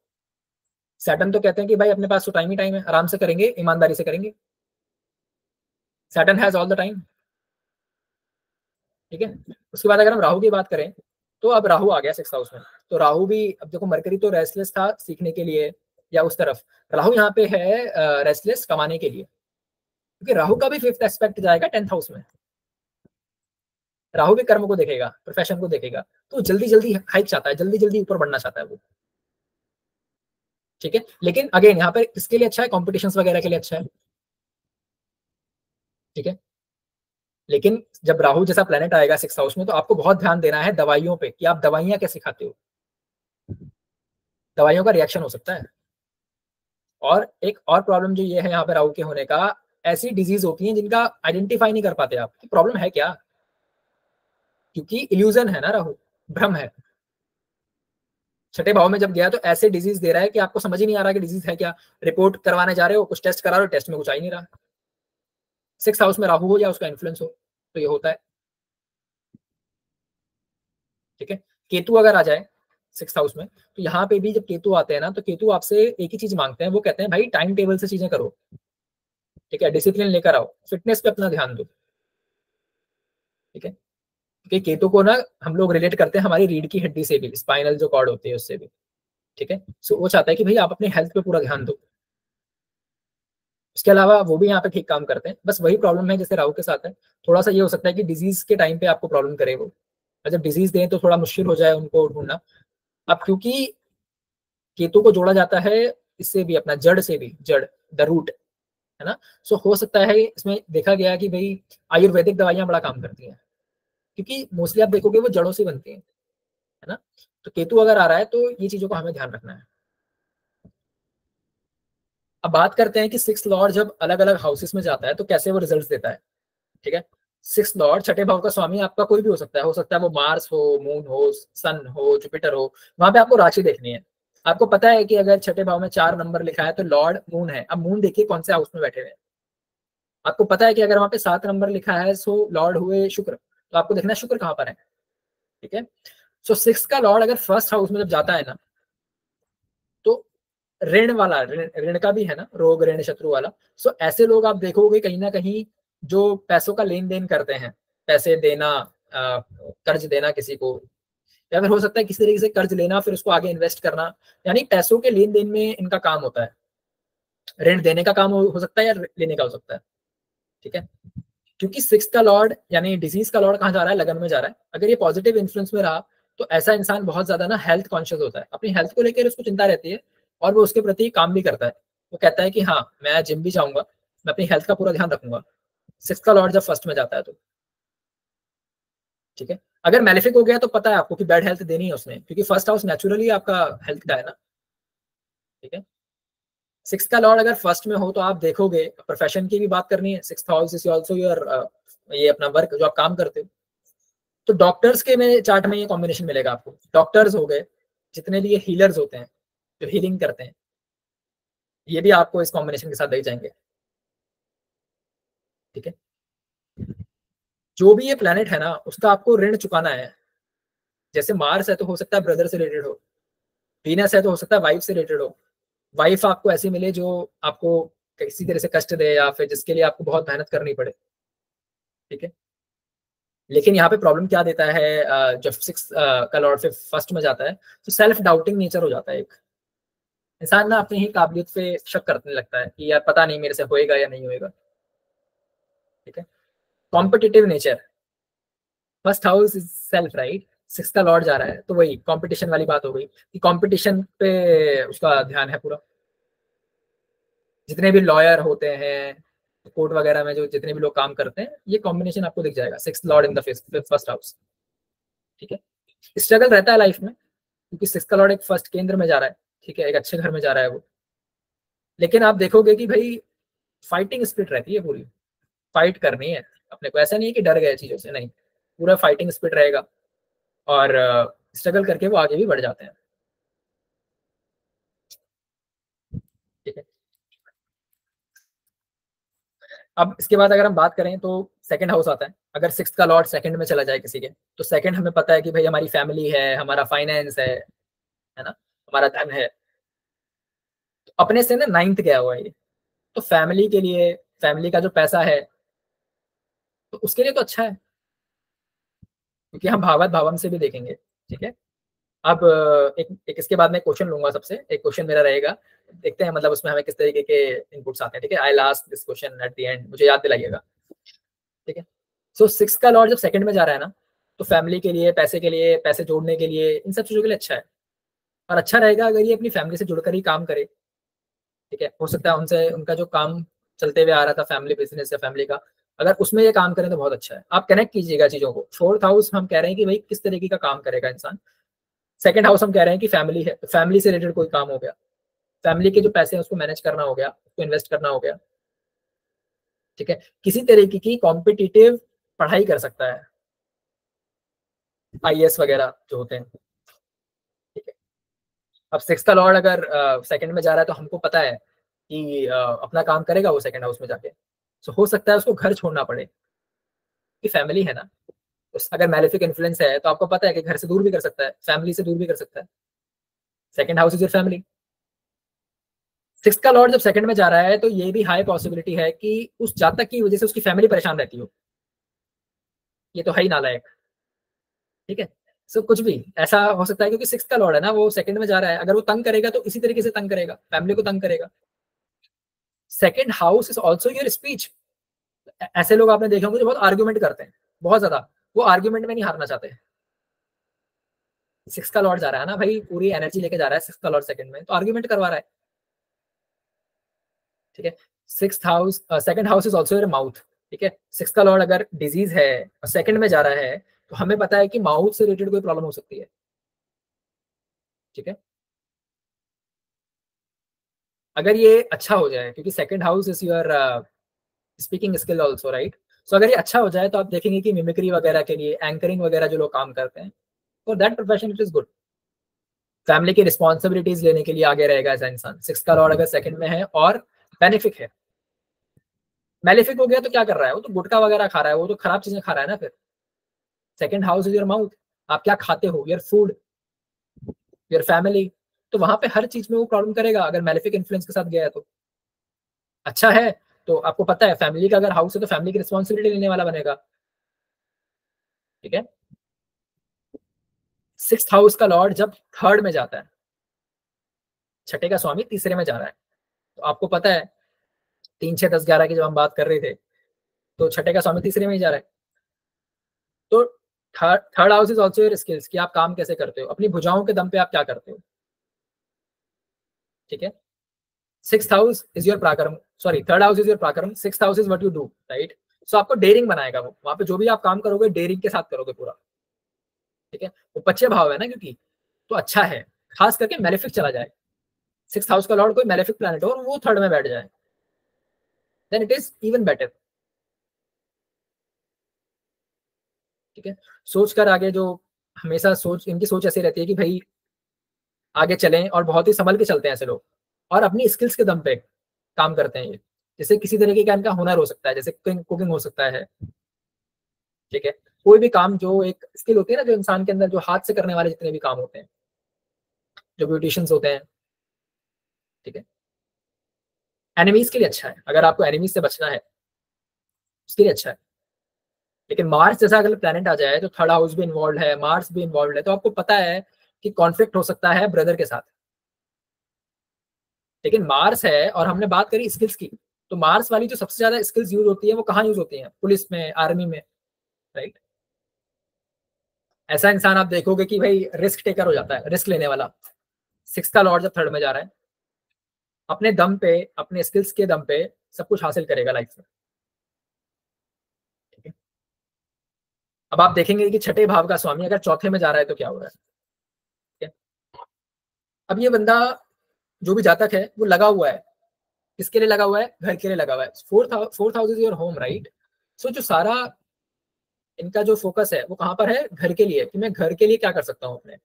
सैटर्न तो कहते हैं कि भाई अपने पास तो टाइम ही टाइम है, आराम से करेंगे, ईमानदारी से करेंगे। Saturn has all the time. ठीक है, उसके बाद अगर हम राहु की बात करें, तो अब राहु आ गया सिक्स हाउस में। तो राहु भी, अब देखो मरकरी तो रेस्टलेस था सीखने के लिए या उस तरफ, राहु यहाँ पे है रेस्टलेस कमाने के लिए, क्योंकि राहु का भी फिफ्थ एस्पेक्ट जाएगा टेंथ हाउस में। राहु भी कर्म को देखेगा, प्रोफेशन को देखेगा, तो जल्दी जल्दी हाइक चाहता है, जल्दी जल्दी ऊपर बढ़ना चाहता है वो। ठीक है, लेकिन अगेन यहाँ पर किसके लिए अच्छा है, कॉम्पिटिशन वगैरह के लिए अच्छा है। ठीक है, लेकिन जब राहु जैसा प्लेनेट आएगा सिक्स हाउस में, तो आपको बहुत ध्यान देना है दवाइयों पे, कि आप दवाइयां कैसे खाते हो, दवाइयों का रिएक्शन हो सकता है। और एक और प्रॉब्लम जो ये है यहाँ पे राहु के होने का, ऐसी डिजीज होती है जिनका आइडेंटिफाई नहीं कर पाते आप कि प्रॉब्लम है क्या, क्योंकि इल्यूजन है ना राहु, भ्रम है। छठे भाव में जब गया तो ऐसे डिजीज दे रहा है कि आपको समझ ही नहीं आ रहा कि डिजीज है क्या। रिपोर्ट करवाने जा रहे हो, कुछ टेस्ट करा रहे हो, टेस्ट में कुछ आ ही नहीं रहा। सिक्स हाउस में राहु हो या उसका इन्फ्लुएंस हो, तो ये होता है। ठीक है, केतु अगर आ जाए सिक्स हाउस में, तो यहाँ पे भी जब केतु आते हैं ना, तो केतु आपसे एक ही चीज मांगते हैं, वो कहते हैं भाई टाइम टेबल से चीजें करो। ठीक है, डिसिप्लिन लेकर आओ, फिटनेस पे अपना ध्यान दो। ठीक है, क्योंकि केतु को ना हम लोग रिलेट करते हैं हमारी रीढ़ की हड्डी से भी, स्पाइनल जो कॉर्ड होती है उससे भी। ठीक है, सो वो चाहता है कि भाई आप अपने हेल्थ पे पूरा ध्यान दो। उसके अलावा वो भी यहाँ पे ठीक काम करते हैं, बस वही प्रॉब्लम है जैसे राहु के साथ है। थोड़ा सा ये हो सकता है कि डिजीज के टाइम पे आपको प्रॉब्लम करे वो, और जब डिजीज दें तो थोड़ा मुश्किल हो जाए उनको ढूंढना। अब क्योंकि केतु को जोड़ा जाता है इससे भी, अपना जड़ से भी, जड़ द रूट, है ना। सो हो सकता है इसमें देखा गया कि भाई आयुर्वेदिक दवाइयां बड़ा काम करती हैं, क्योंकि मोस्टली आप देखोगे वो जड़ों से बनती हैं, है ना। तो केतु अगर आ रहा है तो ये चीजों का हमें ध्यान रखना है। अब बात करते हैं कि सिक्स लॉर्ड जब अलग अलग हाउसेस में जाता है तो कैसे वो रिजल्ट देता है। ठीक है, सिक्स लॉर्ड छठे भाव का स्वामी आपका कोई भी हो सकता है, वो मार्स हो, मून हो, सन हो, जुपिटर हो। वहां पे आपको राशि देखनी है। आपको पता है कि अगर छठे भाव में 4 नंबर लिखा है तो लॉर्ड मून है। अब मून देखिए कौन से हाउस में बैठे हुए हैं। आपको पता है कि अगर वहां पे 7 नंबर लिखा है सो लॉर्ड हुए शुक्र, तो आपको देखना है शुक्र कहाँ पर है। ठीक है, सो सिक्स का लॉर्ड अगर फर्स्ट हाउस में जब जाता है ना, तो ऋण वाला, ऋण का भी है ना, रोग ऋण शत्रु वाला। सो ऐसे लोग आप देखोगे कहीं ना कहीं जो पैसों का लेन देन करते हैं, पैसे देना, कर्ज देना किसी को, या फिर हो सकता है किसी तरीके से कर्ज लेना फिर उसको आगे इन्वेस्ट करना, यानी पैसों के लेन देन में इनका काम होता है। ऋण देने का काम हो सकता है या लेने का हो सकता है। ठीक है, क्योंकि सिक्स का लॉर्ड यानी डिजीज का लॉर्ड कहाँ जा रहा है, लगन में जा रहा है। अगर ये पॉजिटिव इन्फ्लुएंस में रहा तो ऐसा इंसान बहुत ज्यादा ना हेल्थ कॉन्शियस होता है, अपनी हेल्थ को लेकर उसको चिंता रहती है, और वो उसके प्रति काम भी करता है। वो कहता है कि हाँ मैं जिम भी जाऊंगा, मैं अपनी हेल्थ का पूरा ध्यान रखूंगा। सिक्स का लॉर्ड जब फर्स्ट में जाता है तो। ठीक है, अगर मैलेफिक हो गया तो पता है आपको कि बैड हेल्थ देनी है उसने, क्योंकि फर्स्ट हाउस नेचुरली आपका हेल्थ का है ना। ठीक है, सिक्स का लॉर्ड अगर फर्स्ट में हो तो आप देखोगे, प्रोफेशन की भी बात करनी है, six house is also your, ये अपना वर्क जो आप काम करते हो। तो डॉक्टर्स के में चार्ट में ये कॉम्बिनेशन मिलेगा आपको। डॉक्टर्स हो गए, जितने भी ये हीलर्स होते हैं जो हीलिंग करते हैं, ये भी आपको इस कॉम्बिनेशन के साथ दे जाएंगे। ठीक है, जो भी ये प्लेनेट है ना उसका आपको ऋण चुकाना है। जैसे मार्स है तो हो सकता है ब्रदर से रिलेटेड हो, वीनस है तो हो सकता है वाइफ से रिलेटेड हो। वाइफ आपको ऐसी मिले जो आपको किसी तरह से कष्ट दे या फिर जिसके लिए आपको बहुत मेहनत करनी पड़े, ठीक है। लेकिन यहाँ पे प्रॉब्लम क्या देता है, जब 6 का लॉर्ड फिर फर्स्ट में जाता है तो सेल्फ डाउटिंग नेचर हो जाता है। एक इंसान ना अपनी ही काबिलियत पे शक करने लगता है कि यार पता नहीं मेरे से होएगा या नहीं होएगा, ठीक है। Competitive nature, first house is self, right. 6 का लॉर्ड जा रहा है तो वही कंपटीशन वाली बात हो गई कि कंपटीशन पे उसका ध्यान है पूरा। जितने भी लॉयर होते हैं कोर्ट वगैरह में, जो जितने भी लोग काम करते हैं, ये कॉम्बिनेशन आपको दिख जाएगा, 6 Lord in the first house, ठीक है। स्ट्रगल रहता है लाइफ में क्योंकि 6 का लॉर्ड एक फर्स्ट केंद्र में जा रहा है, ठीक है, एक अच्छे घर में जा रहा है वो। लेकिन आप देखोगे कि भाई फाइटिंग स्पिरिट रहती है पूरी, फाइट करनी है अपने को, ऐसा नहीं है कि डर गए चीजों से, नहीं, पूरा फाइटिंग स्पिरिट रहेगा और स्ट्रगल करके वो आगे भी बढ़ जाते हैं, ठीक है। अब इसके बाद अगर हम बात करें तो सेकंड हाउस आता है। अगर 6 का लॉर्ड सेकंड में चला जाए किसी के, तो सेकंड हमें पता है कि भाई हमारी फैमिली है, हमारा फाइनेंस है ना, हमारा धन है। तो अपने से ना नाइन्थ गया हुआ है ये, तो फैमिली के लिए, फैमिली का जो पैसा है तो उसके लिए तो अच्छा है, क्योंकि हम भावत भावम से भी देखेंगे, ठीक है। अब एक इसके बाद में क्वेश्चन लूंगा, सबसे एक क्वेश्चन मेरा रहेगा, देखते हैं मतलब उसमें हमें किस तरीके के इनपुट्स आते हैं, ठीक है। I last this question at the end, मुझे याद दिलाइएगा, ठीक है। सो 6 का लॉर्ड जब सेकंड में जा रहा है ना, तो फैमिली के लिए, पैसे के लिए, पैसे जोड़ने के लिए, इन सब चीजों के लिए अच्छा है। और अच्छा रहेगा अगर ये अपनी फैमिली से जुड़कर ही काम करे, ठीक है। हो सकता है उनसे, उनका जो काम चलते हुए आ रहा था फैमिली बिजनेस या फैमिली का, अगर उसमें ये काम करें तो बहुत अच्छा है। आप कनेक्ट कीजिएगा चीजों को। फोर्थ हाउस हम कह रहे हैं कि भाई किस तरीके का काम करेगा इंसान, सेकंड हाउस हम कह रहे हैं कि फैमिली है, फैमिली से रिलेटेड कोई काम हो गया, फैमिली के जो पैसे हैं उसको मैनेज करना हो गया, उसको इन्वेस्ट करना हो गया, ठीक है। किसी तरीके की कॉम्पिटिटिव पढ़ाई कर सकता है, आईएएस वगैरह जो होते हैं, ठीक है। अब 6 का लॉर्ड अगर सेकंड में जा रहा है तो हमको पता है कि अपना काम करेगा वो सेकंड हाउस में जाके, तो हो सकता है उसको घर छोड़ना पड़े कि फैमिली है ना। तो अगर मैलेफिक इन्फ्लुएंस है तो आपको पता है कि घर से दूर भी कर सकता है, फैमिली से दूर भी कर सकता है। Second house is your family. 6 का लॉर्ड जब सेकंड में जा रहा है तो ये भी हाई पॉसिबिलिटी है कि उस जातक की वजह से उसकी फैमिली परेशान रहती हो, ये तो है ही नालायक, ठीक है। सो कुछ भी ऐसा हो सकता है क्योंकि 6 का लॉर्ड है ना, वो सेकंड में जा रहा है, अगर वो तंग करेगा तो इसी तरीके से तंग करेगा, फैमिली को तंग करेगा। Second house is also your speech. ऐसे लोग आपने देखे होंगे जो बहुत आर्ग्यूमेंट करते हैं, बहुत ज्यादा, वो आर्ग्यूमेंट में नहीं हारना चाहते। 6 का लॉर्ड जा रहा है ना भाई, पूरी एनर्जी लेके जा रहा है 6 का लॉर्ड सेकंड में, तो आर्ग्यूमेंट करवा रहा है, ठीक है। Six house, second house is also your mouth, ठीक है। 6 का लॉर्ड अगर डिजीज है और सेकंड में जा रहा है तो हमें पता है कि माउथ से रिलेटेड कोई प्रॉब्लम हो सकती है, ठीक है। अगर ये अच्छा हो जाए, क्योंकि second house is your speaking skill also, right. So अगर ये अच्छा हो जाए तो आप देखेंगे कि मिमिक्री वगैरह के लिए, एंकरिंग वगैरह जो लोग काम करते हैं, for that profession it is good. Family की रिस्पॉन्सिबिलिटीज लेने के लिए आगे रहेगा ऐसा इंसान। 6 का लॉर्ड अगर सेकंड में है और बेनिफिक है, मेलेफिक हो गया तो क्या कर रहा है, वो तो गुटखा वगैरह खा रहा है, वो तो खराब चीजें खा रहा है ना फिर। Second house is your mouth, आप क्या खाते हो, योर फूड, योर फैमिली, तो वहां पे हर चीज में वो प्रॉब्लम करेगा अगर मेलेफिक इन्फ्लुएंस के साथ गया है तो। अच्छा है तो आपको पता है फैमिली का अगर हाउस है तो फैमिली की रिस्पॉन्सिबिलिटी लेने वाला बनेगा, ठीक है। 6th हाउस का लॉर्ड जब थर्ड में जाता है, छठे का स्वामी तीसरे में जा रहा है, तो आपको पता है 3 6 10 11 की जब हम बात कर रहे थे, तो छठे का स्वामी तीसरे में ही जा रहा है। तो third house is also your skills, कि आप काम कैसे करते हो, अपनी भुजाओं के दम पे आप क्या करते हो, ठीक है। 6th house is your parakram, sorry third house is your parakram, 6th house is what you do, right. So आपको डेयरिंग बनाएगा वो, वहां पे जो भी आप काम करोगे डेयरिंग के साथ करोगे पूरा, ठीक है। वो बच्चे भाव है ना, क्योंकि तो अच्छा है, खास करके मेलेफिक चला जाए, 6th हाउस का लॉर्ड कोई मेलेफिक प्लैनेट हो और वो थर्ड में बैठ जाए, then it is even better, ठीक है। सोच कर आगे जो, हमेशा सोच, इनकी सोच ऐसी रहती है कि भाई आगे चलें, और बहुत ही संभल के चलते हैं ऐसे लोग, और अपनी स्किल्स के दम पे काम करते हैं ये। जैसे किसी तरीके का इनका हुनर हो सकता है, जैसे कुकिंग हो सकता है, ठीक है। कोई भी काम जो एक स्किल होती है ना, जो इंसान के अंदर, जो हाथ से करने वाले जितने भी काम होते हैं, जो ब्यूटिशियंस होते हैं, ठीक है। एनिमीज के लिए अच्छा है, अगर आपको एनिमीज से बचना है उसके लिए अच्छा है। लेकिन मार्स जैसा अगर प्लेनेट आ जाए तो थर्ड हाउस भी इन्वॉल्व है, मार्स भी इन्वॉल्व है, तो आपको पता है कि कॉन्फ्लिक्ट हो सकता है ब्रदर के साथ। लेकिन मार्स है और हमने बात करी स्किल्स की, तो मार्स वाली जो सबसे ज्यादा स्किल्स यूज होती है वो कहाँ यूज होती है? पुलिस में, आर्मी में, राइट। ऐसा इंसान आप देखोगे कि भाई रिस्क टेकर हो जाता है, रिस्क लेने वाला। सिक्स का लॉर्ड जब थर्ड में जा रहा है, अपने दम पे, अपने स्किल्स के दम पे सब कुछ हासिल करेगा लाइफ में। ठीक है। अब आप देखेंगे कि छठे भाव का स्वामी अगर चौथे में जा रहा है तो क्या हो रहा है। ठीक है। अब ये बंदा जो भी जातक है वो लगा हुआ है, किसके लिए लगा हुआ है? घर के लिए लगा हुआ है। Fourth house is your home, right. So जो सारा इनका जो फोकस है वो कहाँ पर है? घर के लिए, कि मैं घर के लिए क्या कर सकता हूँ अपने।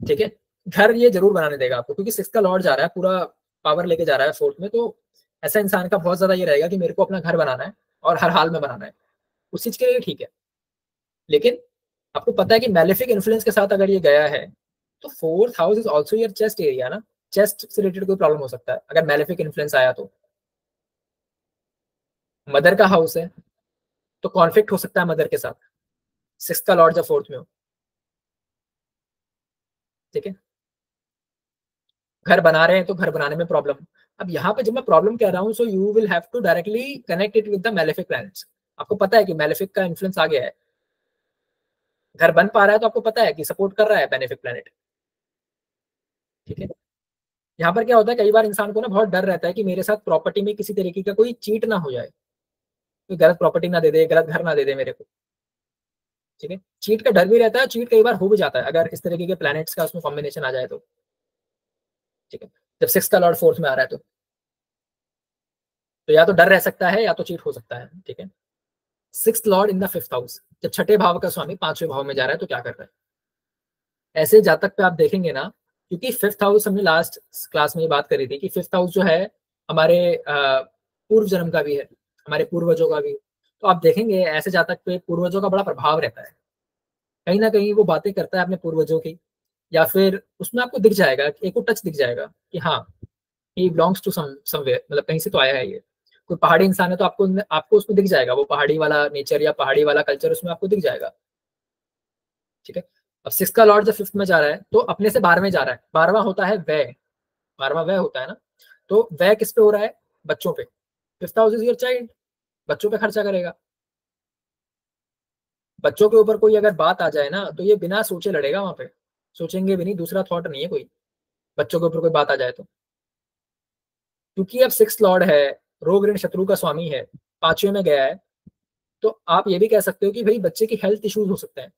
ठीक है। घर ये जरूर बनाने देगा आपको, क्योंकि सिक्स का लॉर्ड जा रहा है, पूरा पावर लेके जा रहा है फोर्थ में, तो ऐसा इंसान का बहुत ज्यादा ये रहेगा कि मेरे को अपना घर बनाना है और हर हाल में बनाना है। उस चीज के लिए ठीक है। लेकिन आपको पता है कि मैलेफिक इन्फ्लुएंस के साथ अगर ये गया है तो fourth house is also your chest area ना। चेस्ट से रिलेटेड कोई प्रॉब्लम हो सकता है अगर मैलेफिक इन्फ्लुएंस आया तो। मदर का हाउस है तो कॉन्फ्लिक्ट हो सकता है मदर के साथ, सिक्स का लॉर्ड जब फोर्थ में हो। ठीक है। घर बना रहे हैं तो घर बनाने में प्रॉब्लम। अब यहाँ पे जब मैं प्रॉब्लम कह रहा हूँ, so you will have to directly connect it with the malefic planets. आपको पता है कि मैलेफिक का इन्फ्लुएंस आ गया है, घर बन पा रहा है, तो आपको पता है कि सपोर्ट कर रहा है बेनिफिक प्लैनेट। ठीक है। यहाँ पर क्या होता है, कई बार इंसान को ना बहुत डर रहता है कि मेरे साथ प्रॉपर्टी में किसी तरीके का कोई चीट ना हो जाए, कोई गलत प्रॉपर्टी ना दे दे, गलत घर ना दे दे मेरे को। ठीक है। चीट का डर भी रहता है, चीट कई बार हो भी जाता है अगर इस तरीके के प्लैनेट्स का उसमें कॉम्बिनेशन आ जाए तो। ठीक है। जब सिक्स का लॉर्ड फोर्थ में आ रहा है तो या तो डर रह सकता है या तो चीट हो सकता है। ठीक है। Six Lord in the fifth house, जब छठे भाव का स्वामी पांचवें भाव में जा रहा है तो क्या कर रहा है? ऐसे जातक पे आप देखेंगे ना, क्योंकि फिफ्थ हाउस हमने लास्ट क्लास में ये बात करी थी कि फिफ्थ हाउस जो है हमारे पूर्व जन्म का भी है, हमारे पूर्वजों का भी। तो आप देखेंगे ऐसे जातक पे पूर्वजों का बड़ा प्रभाव रहता है। कहीं ना कहीं वो बातें करता है अपने पूर्वजों की, या फिर उसमें आपको दिख जाएगा, एक को टच दिख जाएगा कि हाँ ही बिलोंग्स टू समवेयर, मतलब कहीं से तो आया है ये। कोई पहाड़ी इंसान है तो आपको आपको उसमें दिख जाएगा, वो पहाड़ी वाला नेचर या पहाड़ी वाला कल्चर उसमें आपको दिख जाएगा। ठीक है। अब सिक्स का लॉर्ड जब फिफ्थ में जा रहा है तो अपने से 12वें जा रहा है। 12वां होता है व्यय, 12वां व्यय होता है ना। तो व्यय किस पे हो रहा है? बच्चों पे। Fifth house is your child, बच्चों पे खर्चा करेगा। बच्चों के ऊपर कोई अगर बात आ जाए ना तो ये बिना सोचे लड़ेगा वहां पे, सोचेंगे भी नहीं, दूसरा थॉट नहीं है कोई। बच्चों के ऊपर कोई बात आ जाए तो, क्योंकि अब सिक्स लॉर्ड है, रोग ऋण शत्रु का स्वामी है, पांचवें में गया है, तो आप ये भी कह सकते हो कि भाई बच्चे की हेल्थ इश्यूज हो सकते हैं,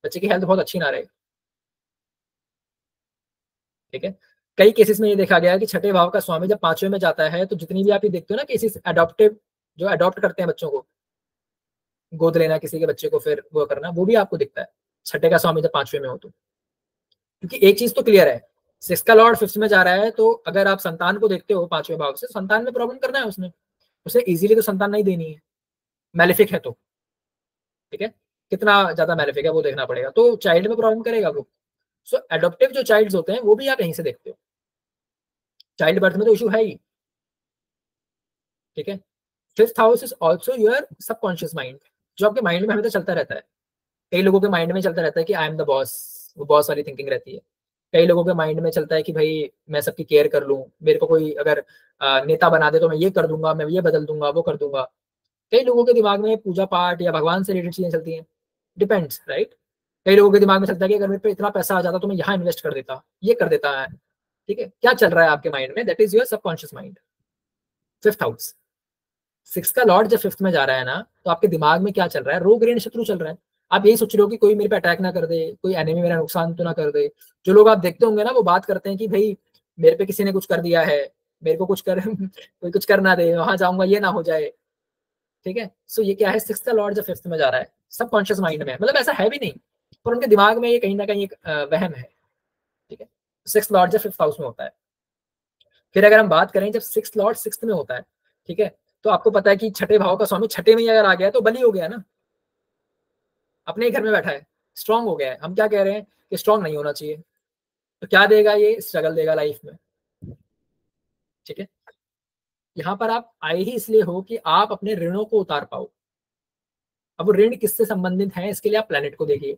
बच्चे की हेल्थ बहुत अच्छी ना रहे। ठीक है। कई केसेस में ये देखा गया है कि छठे भाव का स्वामी जब पांचवें में जाता है तो जितनी भी आप ये देखते हो ना केसेस अडॉप्टिव, जो अडॉप्ट करते हैं बच्चों को, गोद लेना किसी के बच्चे को फिर वो करना, वो भी आपको दिखता है छठे का स्वामी जब पांचवें में हो तो। क्योंकि एक चीज तो क्लियर है, सिक्स का लॉर्ड फिफ्थ में जा रहा है, तो अगर आप संतान को देखते हो पांचवें भाव से, संतान में प्रॉब्लम करना है उसने, उसे इजीली तो संतान नहीं देनी है, मैलिफिक है तो। ठीक है। कितना ज्यादा मैलिफिक है वो देखना पड़ेगा, तो चाइल्ड में प्रॉब्लम करेगा वो। सो एडॉप्टिव जो चाइल्ड होते हैं वो भी आप यहीं से देखते हो, चाइल्ड बर्थ में तो इशू है ही। ठीक है। Fifth house is also your subconscious mind, जो आपके माइंड में हमेशा चलता रहता है। कई लोगों के माइंड में चलता रहता है कि आई एम द बॉस, वो बॉस वाली थिंकिंग रहती है। कई लोगों के माइंड में चलता है कि भाई मैं सबकी केयर कर लूं, मेरे को कोई अगर नेता बना दे तो मैं ये कर दूंगा, मैं ये बदल दूंगा, वो कर दूंगा। कई लोगों के दिमाग में पूजा पाठ या भगवान से रिलेटेड चीजें चलती हैं, डिपेंड्स, राइट। कई लोगों के दिमाग में चलता है कि अगर मेरे पे इतना पैसा आ जाता तो मैं यहाँ इन्वेस्ट कर देता, ये कर देता है। ठीक है। क्या चल रहा है आपके माइंड में? That is your subconscious mind, fifth house. Six का लॉर्ड जब फिफ्थ में जा रहा है ना तो आपके दिमाग में क्या चल रहा है? रोग ऋण शत्रु चल रहा है। आप यही सोच रहे हो कि कोई मेरे पे अटैक ना कर दे, कोई एनिमी मेरा नुकसान तो ना कर दे। जो लोग आप देखते होंगे ना वो बात करते हैं कि भाई मेरे पे किसी ने कुछ कर दिया है, मेरे को कुछ कर कोई कुछ कर ना दे, वहां जाऊंगा ये ना हो जाए। ठीक है। सो ये क्या है? सिक्स का लॉर्ड जब फिफ्थ में जा रहा है, सबकॉन्शियस माइंड में, मतलब ऐसा है भी नहीं, पर उनके दिमाग में ये कहीं ना कहीं एक वहम है। ठीक है। सिक्स लॉर्ड जब फिफ्थ हाउस में होता है। फिर अगर हम बात करें जब सिक्स लॉर्ड सिक्स में होता है, ठीक है, तो आपको पता है कि छठे भाव का स्वामी छठे में ही अगर आ गया तो बली हो गया ना, अपने ही घर में बैठा है, स्ट्रांग हो गया है। हम क्या कह रहे हैं कि स्ट्रांग नहीं होना चाहिए, तो क्या देगा, ये स्ट्रगल देगा लाइफ में। ठीक है, यहाँ पर आप आए ही इसलिए हो कि आप अपने ऋणों को उतार पाओ। अब वो ऋण किससे संबंधित है, इसके लिए आप प्लेनेट को देखिए।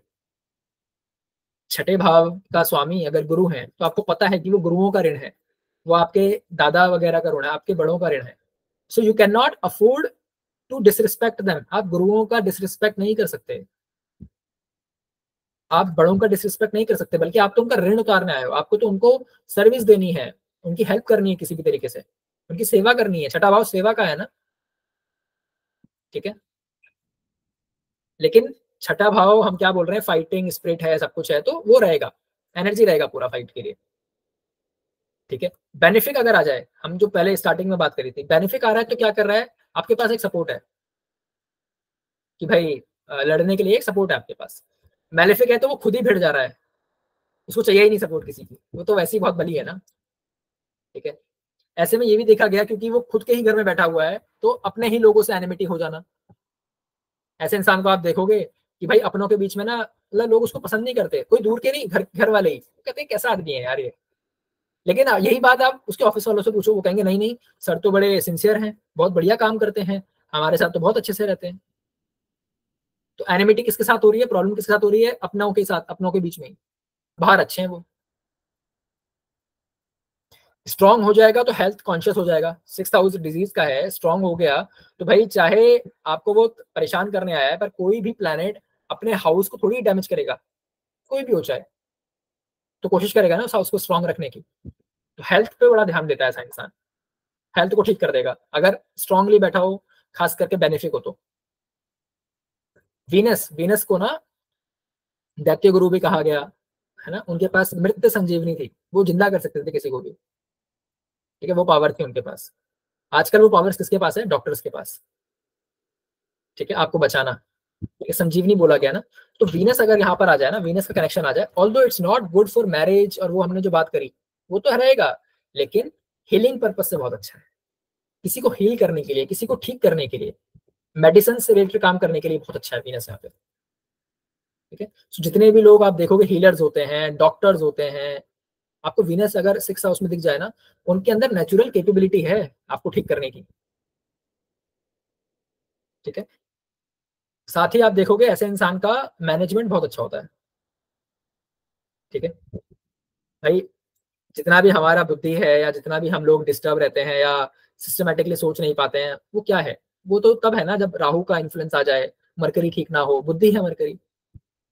छठे भाव का स्वामी अगर गुरु है तो आपको पता है कि वो गुरुओं का ऋण है, वो आपके दादा वगैरह का ऋण है, आपके बड़ों का ऋण है। So you can not afford to disrespect them. आप गुरुओं का डिसरिस्पेक्ट नहीं कर सकते, आप बड़ों का डिसरिस्पेक्ट नहीं कर सकते, बल्कि आप तो उनका ऋण उतारने आए हो। आपको तो उनको सर्विस देनी है, उनकी हेल्प करनी है किसी भी तरीके से, उनकी सेवा करनी है। छठा भाव सेवा का है ना। ठीक है, लेकिन छठा भाव हम क्या बोल रहे हैं, फाइटिंग स्पिरिट है, सब कुछ है, तो वो रहेगा, एनर्जी रहेगा पूरा फाइट के लिए। ठीक है, बेनिफिक अगर आ जाए, हम जो पहले स्टार्टिंग में बात करी थी, बेनिफिक आ रहा है तो क्या कर रहा है, आपके पास एक सपोर्ट है कि भाई लड़ने के लिए एक सपोर्ट है आपके पास। मेलेफिक है तो वो खुद ही भिड़ जा रहा है, उसको चाहिए ही नहीं सपोर्ट किसी की, वो तो वैसे ही बहुत बली है ना। ठीक है, ऐसे में ये भी देखा गया, क्योंकि वो खुद के ही घर में बैठा हुआ है, तो अपने ही लोगों से एनिमिटी हो जाना। ऐसे इंसान को आप देखोगे कि भाई अपनों के बीच में ना, मतलब लोग उसको पसंद नहीं करते, कोई दूर के नहीं, घर घर वाले ही कहते हैं कैसा आदमी है यार ये। लेकिन यही बात आप उसके ऑफिस वालों से पूछो, वो कहेंगे नहीं नहीं सर तो बड़े सिंसियर हैं, बहुत बढ़िया काम करते हैं, हमारे साथ तो बहुत अच्छे से रहते हैं। तो एनिमिटी किसके साथ हो रही है, प्रॉब्लम किसके साथ हो रही है, अपनों के साथ, अपनों के बीच में ही। बाहर अच्छे हैं वो। स्ट्रांग हो जाएगा तो हेल्थ कॉन्शियस हो जाएगा, 6th हाउस डिजीज का है, स्ट्रांग हो गया तो भाई चाहे आपको वो परेशान करने आया है, पर कोई भी प्लैनेट अपने हाउस को थोड़ी डैमेज करेगा, कोई भी हो चाहे, तो कोशिश करेगा ना उस हाउस को स्ट्रांग रखने की। तो हेल्थ पे बड़ा ध्यान देता है ऐसा इंसान, हेल्थ को ठीक कर देगा अगर स्ट्रांगली बैठा हो, खास करके बेनिफिक हो तो। वीनस, वीनस को ना दैत्य गुरु भी कहा गया है ना, उनके पास मृत संजीवनी थी, वो जिंदा कर सकते थे किसी को भी। ठीक है, वो पावर थी उनके पास। आजकल वो पावर्स किसके पास है, डॉक्टर्स के पास। ठीक है, आपको बचाना, ठीक है, संजीवनी बोला गया ना। तो वीनस अगर यहाँ पर आ जाए ना, वीनस का कनेक्शन आ जाए, although it's not good for marriage, और वो हमने जो बात करी वो तो रहेगा, लेकिन हीलिंग पर्पज से बहुत अच्छा है, किसी को हील करने के लिए, किसी को ठीक करने के लिए, मेडिसिन से रिलेटेड काम करने के लिए बहुत अच्छा है वीनस यहाँ पे। ठीक है, तो जितने भी लोग आप देखोगे हीलर्स होते हैं, डॉक्टर्स होते हैं, आपको वीनस अगर 6th हाउस में दिख जाए ना, उनके अंदर नेचुरल कैपेबिलिटी है आपको ठीक करने की। ठीक है, साथ ही आप देखोगे ऐसे इंसान का मैनेजमेंट बहुत अच्छा होता है। ठीक है भाई, जितना भी हमारा बुद्धि है, या जितना भी हम लोग डिस्टर्ब रहते हैं, या सिस्टमेटिकली सोच नहीं पाते हैं, वो क्या है, वो तो तब है ना जब राहु का इन्फ्लुएंस आ जाए, मरकरी ठीक ना हो, बुद्धि है मरकरी।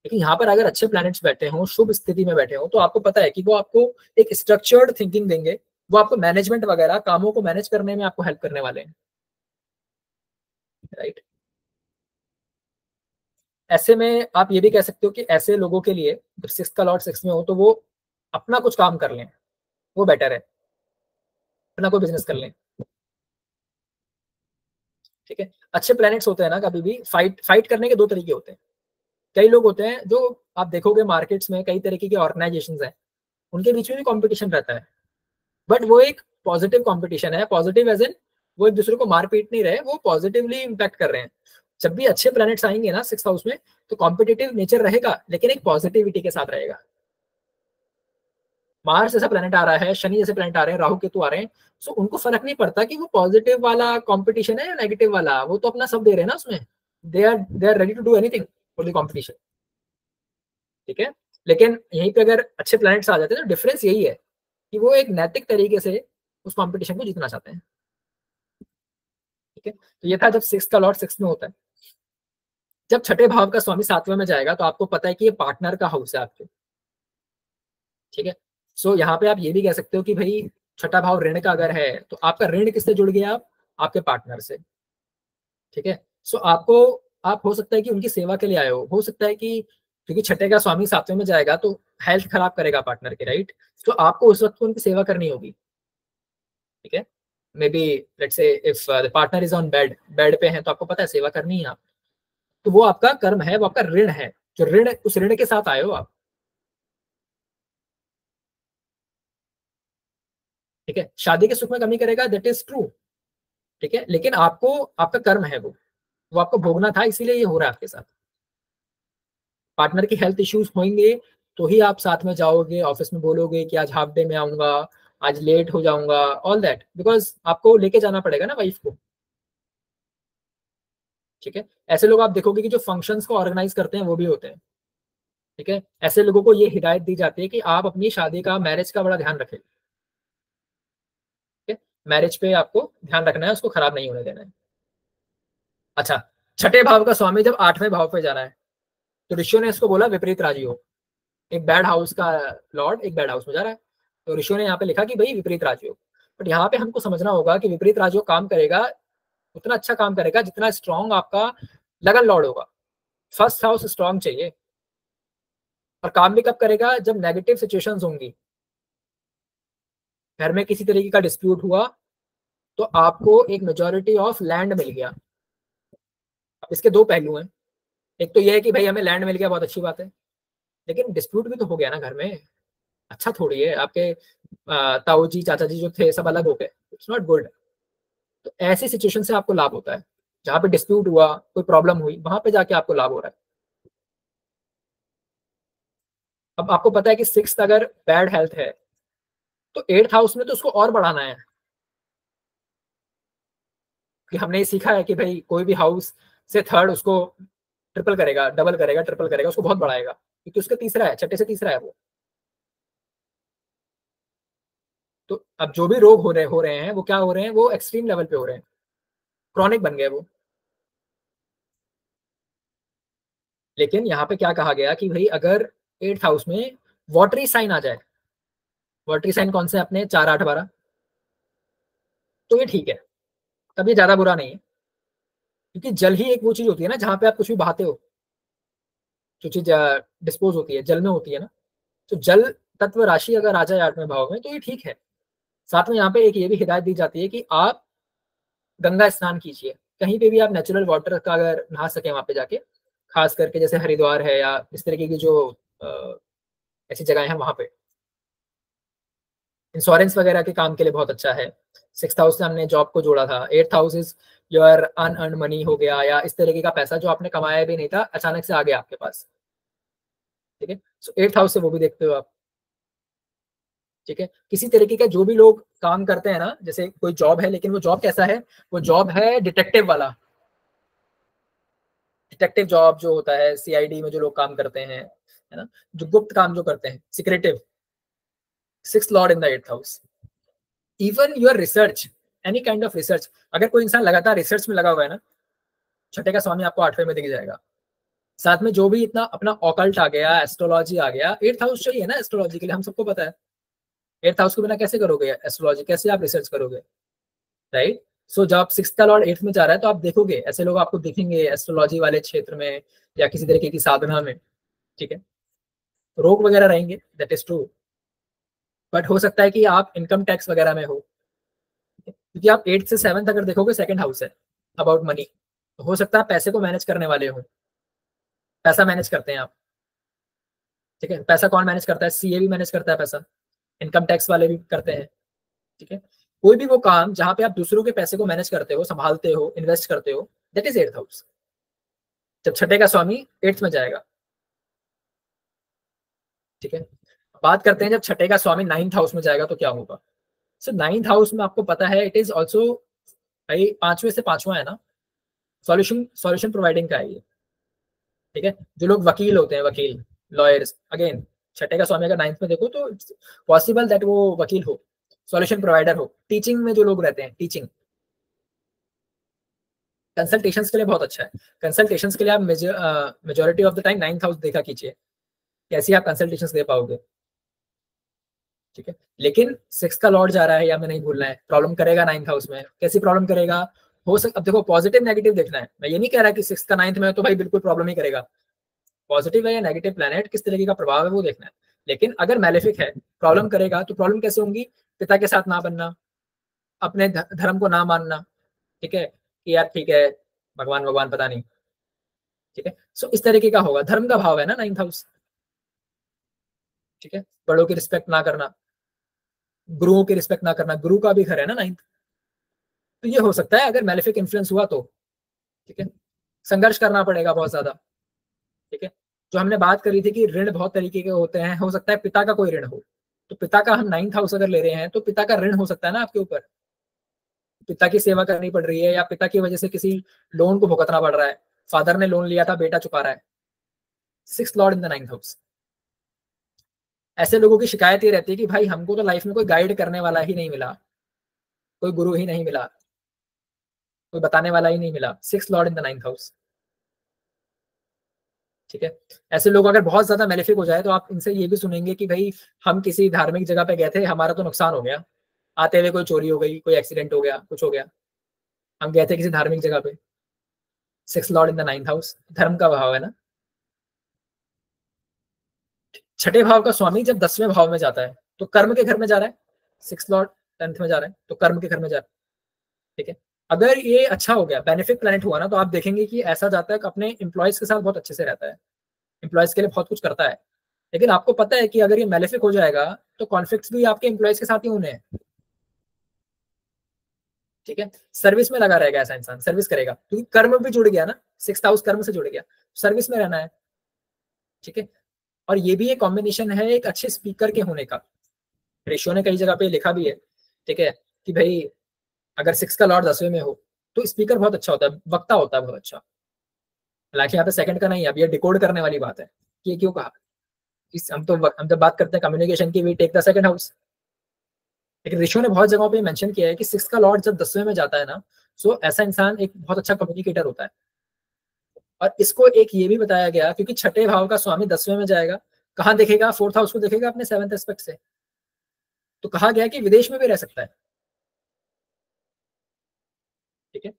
लेकिन यहाँ पर अगर अच्छे प्लैनेट्स बैठे हों, शुभ स्थिति में बैठे हों, तो आपको पता है कि वो आपको एक स्ट्रक्चर्ड थिंकिंग देंगे, वो आपको मैनेजमेंट वगैरह कामों को मैनेज करने में आपको हेल्प करने वाले हैं। राइट, ऐसे में आप ये भी कह सकते हो कि ऐसे लोगों के लिए जब 6th का लॉर्ड 6th में हो, तो वो अपना कुछ काम कर लें, वो बेटर है, अपना कोई बिजनेस कर लें। ठीक है, अच्छे प्लैनेट्स होते हैं ना, कभी भी फाइट फाइट करने के दो तरीके होते हैं। कई लोग होते हैं जो आप देखोगे मार्केट्स में कई तरीके की ऑर्गेनाइजेशंस हैं, उनके बीच में भी कंपटीशन रहता है, बट वो एक पॉजिटिव कंपटीशन है, पॉजिटिव एज इन वो एक दूसरे को मार पीट नहीं रहे, वो पॉजिटिवली इम्पैक्ट कर रहे हैं। जब भी अच्छे प्लैनेट्स आएंगे ना 6th हाउस में, तो कॉम्पिटिटिव नेचर रहेगा, लेकिन एक पॉजिटिविटी के साथ रहेगा। मार्स जैसा प्लैनेट आ रहा है, शनि जैसे प्लैनेट आ रहे हैं, राहु केतु आ रहे हैं, सो उनको फर्क नहीं पड़ता कि वो पॉजिटिव वाला कंपटीशन है या नेगेटिव वाला, वो तो अपना सब दे रहे हैं ना उसमें। They are ready to do anything for the competition. ठीक है, लेकिन यहीं पे अगर अच्छे प्लैनेट्स आ जाते हैं तो डिफरेंस यही है कि वो एक नैतिक तरीके से उस कंपटीशन को जीतना चाहते हैं। ठीक है, तो ये था जब 6th का लॉर्ड 6th में होता है। जब छठे भाव का स्वामी 7वें में जाएगा, तो आपको पता है कि ये पार्टनर का हाउस है आपके। ठीक है, सो यहाँ पे आप ये भी कह सकते हो कि भाई छठा भाव ऋण का अगर है, तो आपका ऋण किससे जुड़ गया, आप आपके पार्टनर से। ठीक है, सो आपको, आप हो सकता है कि उनकी सेवा के लिए आए हो सकता है कि, क्योंकि छठे का स्वामी 7वें में जाएगा तो हेल्थ खराब करेगा पार्टनर के, राइट। तो आपको उस वक्त उनकी सेवा करनी होगी। ठीक है, may be let's say if the partner is on bed, bed पे है, तो आपको पता है सेवा करनी है आप, तो वो आपका कर्म है, वो आपका ऋण है, जो ऋण, उस ऋण के साथ आए हो आप। ठीक है, शादी के सुख में कमी करेगा, दैट इज ट्रू। ठीक है, लेकिन आपको, आपका कर्म है वो आपको भोगना था, इसीलिए ये हो रहा है आपके साथ। पार्टनर की हेल्थ इश्यूज होंगे, तो ही आप साथ में जाओगे, ऑफिस में बोलोगे कि आज हाफ डे में आऊंगा, आज लेट हो जाऊंगा, ऑल दैट, बिकॉज आपको लेके जाना पड़ेगा ना वाइफ को। ठीक है, ऐसे लोग आप देखोगे कि जो फंक्शंस को ऑर्गेनाइज करते हैं वो भी होते हैं। ठीक है, ऐसे लोगों को ये हिदायत दी जाती है कि आप अपनी शादी का, मैरिज का बड़ा ध्यान रखें। ठीक है, मैरिज पे आपको ध्यान रखना है, उसको खराब नहीं होने देना है। अच्छा, छठे भाव का स्वामी जब आठवें भाव पे जा रहा है, तो ऋषियों ने इसको बोला विपरीत राजयोग। एक बैड हाउस का लॉर्ड एक बैड हाउस में जा रहा है, तो ऋषियों ने यहाँ पे लिखा कि भाई विपरीत राजयोग। बट यहाँ पे हमको समझना होगा कि विपरीत राजयोग काम करेगा, उतना अच्छा काम करेगा जितना स्ट्रॉन्ग आपका लगन लॉर्ड होगा। फर्स्ट हाउस स्ट्रॉन्ग चाहिए। और काम भी कब करेगा, जब नेगेटिव सिचुएशंस होंगी, घर में किसी तरीके का डिस्प्यूट हुआ, तो आपको एक मेजोरिटी ऑफ लैंड मिल गया। अब इसके दो पहलू हैं। एक तो ये है कि भाई हमें लैंड मिल गया, बहुत अच्छी बात है, लेकिन डिस्प्यूट भी तो हो गया ना घर में। अच्छा थोड़ी है, आपके ताऊ जी चाचा जी जो थे सब अलग हो गए, इट्स नॉट गुड। तो ऐसी सिचुएशन से आपको लाभ होता है, जहां पे डिस्प्यूट हुआ, कोई प्रॉब्लम हुई, वहां पे जाके आपको लाभ हो रहा है। अब आपको पता है कि सिक्स अगर बैड हेल्थ है, तो एट्थ हाउस में तो उसको और बढ़ाना है। कि हमने ये सीखा है कि भाई कोई भी हाउस से थर्ड उसको ट्रिपल करेगा, डबल करेगा, ट्रिपल करेगा, उसको बहुत बढ़ाएगा, क्योंकि उसका तीसरा है, छठे से तीसरा है वो। तो अब जो भी रोग हो रहे हैं वो क्या हो रहे हैं, वो एक्सट्रीम लेवल पे हो रहे हैं, क्रॉनिक बन गए वो। लेकिन यहाँ पे क्या कहा गया कि भाई अगर एट्थ हाउस में वाटरी साइन आ जाए, वाटरी साइन कौन से अपने 4, 8, 12, तो ये ठीक है, तब ये ज्यादा बुरा नहीं है। क्योंकि जल ही एक वो चीज होती है ना, जहां पे आप कुछ भी बहाते हो, जो चीज डिस्पोज होती है जल में होती है ना। तो जल तत्व राशि अगर आ जाए 8वें भाव में, तो ये ठीक है। साथ में यहाँ पे एक ये भी हिदायत दी जाती है कि आप गंगा स्नान कीजिए। कहीं पे भी आप नेचुरल वाटर का अगर नहा सके वहां पे जाके, खास करके जैसे हरिद्वार है या इस तरीके की जो ऐसी जगह है वहां पे। इंश्योरेंस वगैरह के काम के लिए बहुत अच्छा है। सिक्स हाउस से हमने जॉब को जोड़ा था, eighth house is your unearned money हो गया, या इस तरीके का पैसा जो आपने कमाया भी नहीं था, अचानक से आ गया आपके पास। ठीक है, सो एट्थ हाउस से वो भी देखते हो आप। ठीक है, किसी तरीके का जो भी लोग काम करते हैं ना, जैसे कोई जॉब है, लेकिन वो जॉब कैसा है, वो जॉब है डिटेक्टिव वाला। डिटेक्टिव जॉब जो होता है, सीआईडी में जो लोग काम करते हैं, है ना, जो गुप्त काम जो करते हैं, secretive, six Lord in the eighth house. Even your research, any kind of research, अगर कोई इंसान लगातार रिसर्च में लगा हुआ है ना, छठे का स्वामी आपको 8वें में दिख जाएगा। साथ में जो भी इतना अपना ऑकल्ट आ गया, एस्ट्रोलॉजी आ गया, एट्थ हाउस चाहिए ना एस्ट्रोलॉजी के लिए, हम सबको पता है। एट्थ हाउस के बिना कैसे करोगे एस्ट्रोलॉजी, कैसे आप रिसर्च करोगे, राइट। सो जब आप सिक्स का लॉर्ड एट्थ में जा रहा है, तो आप देखोगे ऐसे लोग आपको दिखेंगे एस्ट्रोलॉजी वाले क्षेत्र में, या किसी तरीके की साधना में। ठीक है, रोग वगैरह रहेंगे, दैट इज ट्रू। बट हो सकता है कि आप इनकम टैक्स वगैरह में हो, क्योंकि आप एट्थ से सेवन्थ अगर देखोगे, सेकंड हाउस है अबाउट मनी, तो हो सकता है पैसे को मैनेज करने वाले हो, पैसा मैनेज करते हैं आप। ठीक है, पैसा कौन मैनेज करता है, सीए भी मैनेज करता है पैसा, इनकम टैक्स वाले भी करते हैं। ठीक है, कोई भी वो काम जहां पे आप दूसरों के पैसे को मैनेज करते हो, संभालते हो, इन्वेस्ट करते हो, दैट इज एट्थ हाउस। जब छठे का स्वामी एट्थ में जाएगा। ठीक है, बात करते हैं जब छठे का स्वामी नाइन्थ हाउस में जाएगा तो क्या होगा। सो नाइन्थ हाउस में आपको पता है इट इज ऑल्सो, भाई पांचवें से पांचवा है ना, सॉल्यूशन सॉल्यूशन प्रोवाइडिंग का है ये। ठीक है, जो लोग वकील होते हैं, वकील, लॉयर्स, अगेन छठे का स्वामी अगर नाइन्थ में देखो, तो इट्स पॉसिबल दैट वो वकील हो, सॉल्यूशन प्रोवाइडर हो, टीचिंग में जो लोग रहते हैं, टीचिंग, कंसल्टेशन के लिए बहुत अच्छा है। कंसल्टेशन के लिए आप majority of the time ninth house देखा कीजिए, कैसे आप कंसल्टेशन दे पाओगे। ठीक है, लेकिन सिक्स का लॉर्ड जा रहा है, या हमें नहीं भूलना है, प्रॉब्लम करेगा नाइन्थ हाउस में। कैसी प्रॉब्लम करेगा, हो सक अब देखो पॉजिटिव नेगेटिव देखना है, मैं ये नहीं कह रहा कि सिक्स का नाइन्थ में है तो भाई बिल्कुल प्रॉब्लम ही करेगा। पॉजिटिव है या नेगेटिव प्लैनेट, किस तरीके का प्रभाव है वो देखना है। लेकिन अगर मैलेफिक है, प्रॉब्लम करेगा, तो प्रॉब्लम कैसे होंगी, पिता के साथ ना बनना, अपने धर्म को ना मानना। ठीक है, कि यार ठीक है, भगवान भगवान पता नहीं। ठीक है, सो इस तरीके का होगा, धर्म का भाव है ना नाइन्थ हाउस। ठीक है, बड़ों की रिस्पेक्ट ना करना, गुरुओं की रिस्पेक्ट ना करना, गुरु का भी घर है ना नाइन्थ। तो ये हो सकता है अगर मैलेफिक इन्फ्लुएंस हुआ तो। ठीक है, संघर्ष करना पड़ेगा बहुत ज्यादा। ठीक है, जो हमने बात करी थी कि ऋण बहुत तरीके के होते हैं, हो सकता है पिता का कोई ऋण हो, तो पिता का हम 9th हाउस अगर ले रहे हैं तो पिता का ऋण हो सकता है ना आपके ऊपर, पिता की सेवा करनी पड़ रही है या पिता की वजह से किसी लोन को भुगतना पड़ रहा है, फादर ने लोन लिया था बेटा चुका रहा है, 6th Lord in the 9th house. ऐसे लोगों की शिकायत ये रहती है कि भाई हमको तो लाइफ में कोई गाइड करने वाला ही नहीं मिला, कोई गुरु ही नहीं मिला, कोई बताने वाला ही नहीं मिला, 6th Lord in the 9th house. ठीक है, ऐसे लोग अगर बहुत ज्यादा मेलेफिक हो जाए तो आप इनसे ये भी सुनेंगे कि भाई हम किसी धार्मिक जगह पे गए थे, हमारा तो नुकसान हो गया, आते हुए कोई चोरी हो गई, कोई एक्सीडेंट हो गया, कुछ हो गया, हम गए थे किसी धार्मिक जगह पे। 6th Lord in the 9th house धर्म का भाव है ना। छठे भाव का स्वामी जब 10वें भाव में जाता है तो कर्म के घर में जा रहा है, 6th लॉर्ड 10th में जा रहा है तो कर्म के घर में जा रहा है। ठीक है, अगर ये अच्छा हो गया, बेनिफिक प्लैनेट हुआ ना, तो आप देखेंगे कि ऐसा जातक अपने एम्प्लॉयज के साथ बहुत अच्छे से रहता है, एम्प्लॉयज के लिए बहुत कुछ करता है। लेकिन आपको पता है कि अगर ये मेलेफिक हो जाएगा तो कॉन्फ्लिक्ट्स भी आपके एम्प्लॉयज के साथ ही होने हैं। ठीक है, सर्विस में लगा रहेगा ऐसा इंसान, सर्विस करेगा क्योंकि कर्म भी जुड़ गया ना, 6th हाउस कर्म से जुड़ गया, सर्विस में रहना है। ठीक है, और ये भी एक कॉम्बिनेशन है एक अच्छे स्पीकर के होने का, रेशियो ने कई जगह पे लिखा भी है। ठीक है, कि भाई अगर 6 का लॉर्ड 10वें में हो तो स्पीकर बहुत अच्छा होता है, वक्ता होता है बहुत अच्छा। हालांकि यहाँ पे सेकंड का नहीं है, अब ये डिकोड करने वाली बात है कि ये क्यों कहा। हम जब बात करते हैं कम्युनिकेशन की, we take the second house. लेकिन ऋषियों ने बहुत जगहों पे मेंशन किया है कि 6 का लॉर्ड जब 10वें में जाता है ना, सो ऐसा इंसान एक बहुत अच्छा कम्युनिकेटर होता है। और इसको एक ये भी बताया गया क्योंकि छठे भाव का स्वामी 10वें में जाएगा, कहाँ देखेगा, 4th हाउस को देखेगा अपने 7th एस्पेक्ट से, तो कहा गया कि विदेश में भी रह सकता है। ठीक है,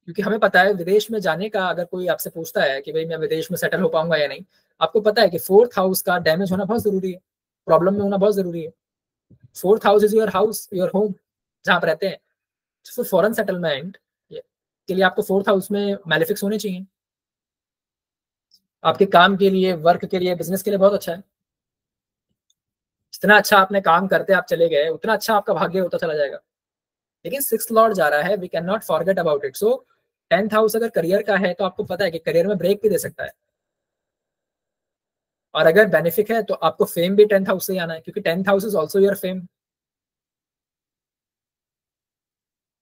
क्योंकि हमें पता है विदेश में जाने का, अगर कोई आपसे पूछता है कि भाई मैं विदेश में सेटल हो पाऊंगा या नहीं, आपको पता है कि 4th हाउस का डैमेज होना बहुत जरूरी है, प्रॉब्लम में होना बहुत जरूरी है। 4th house is your house, your home, जहां आप रहते हैं। तो फॉरेन सेटलमेंट के लिए आपको 4th हाउस में मैलेफिक्स होने चाहिए, आपके काम के लिए, वर्क के लिए, बिजनेस के लिए बहुत अच्छा है। जितना अच्छा आपने काम करते आप चले गए, उतना अच्छा आपका भाग्य होता चला जाएगा। लेकिन 6th लॉर्ड जा रहा है, we can not forget about it. So 10th house अगर करियर का है तो आपको पता है कि करियर में ब्रेक भी दे सकता है, और अगर बेनिफिक है तो आपको फेम भी 10th हाउस से ही आना है, क्योंकि 10th house is also your fame.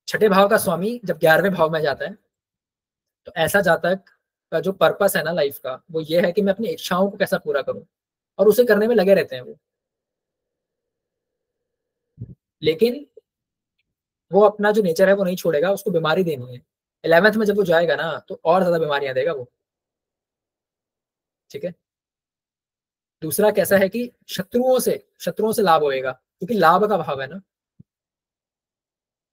छठे भाव का स्वामी जब 11वें भाव में जाता है तो ऐसा जातक का जो पर्पस है ना लाइफ का, वो ये है कि मैं अपनी इच्छाओं को कैसा पूरा करूं, और उसे करने में लगे रहते हैं वो। लेकिन वो अपना जो नेचर है वो नहीं छोड़ेगा, उसको बीमारी देनी है। 11th में जब वो जाएगा ना तो और ज्यादा बीमारियां देगा वो। ठीक है, दूसरा कैसा है कि शत्रुओं से लाभ होएगा, क्योंकि लाभ का भाव है ना।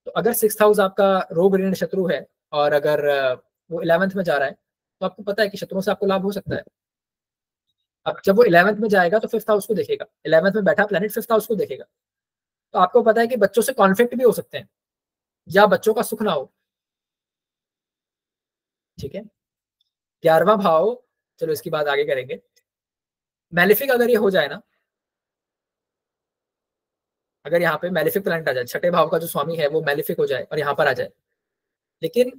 तो अगर 6th हाउस आपका रोग ऋण शत्रु है, और अगर वो 11th में जा रहा है, तो आपको पता है कि शत्रुओं से आपको लाभ हो सकता है। अब जब वो 11th में जाएगा तो 5th हाउस को देखेगा, 11th में बैठा प्लेनेट 5th हाउस को देखेगा, तो आपको पता है कि बच्चों से कॉन्फ्लिक्ट भी हो सकते हैं, या बच्चों का सुख ना हो। ठीक है, 11वां भाव, चलो इसकी बात आगे करेंगे। मैलिफिक अगर ये हो जाए ना, अगर यहाँ पे मैलिफिक प्लैनेट आ जाए, छठे भाव का जो स्वामी है वो मैलिफिक हो जाए और यहाँ पर आ जाए, लेकिन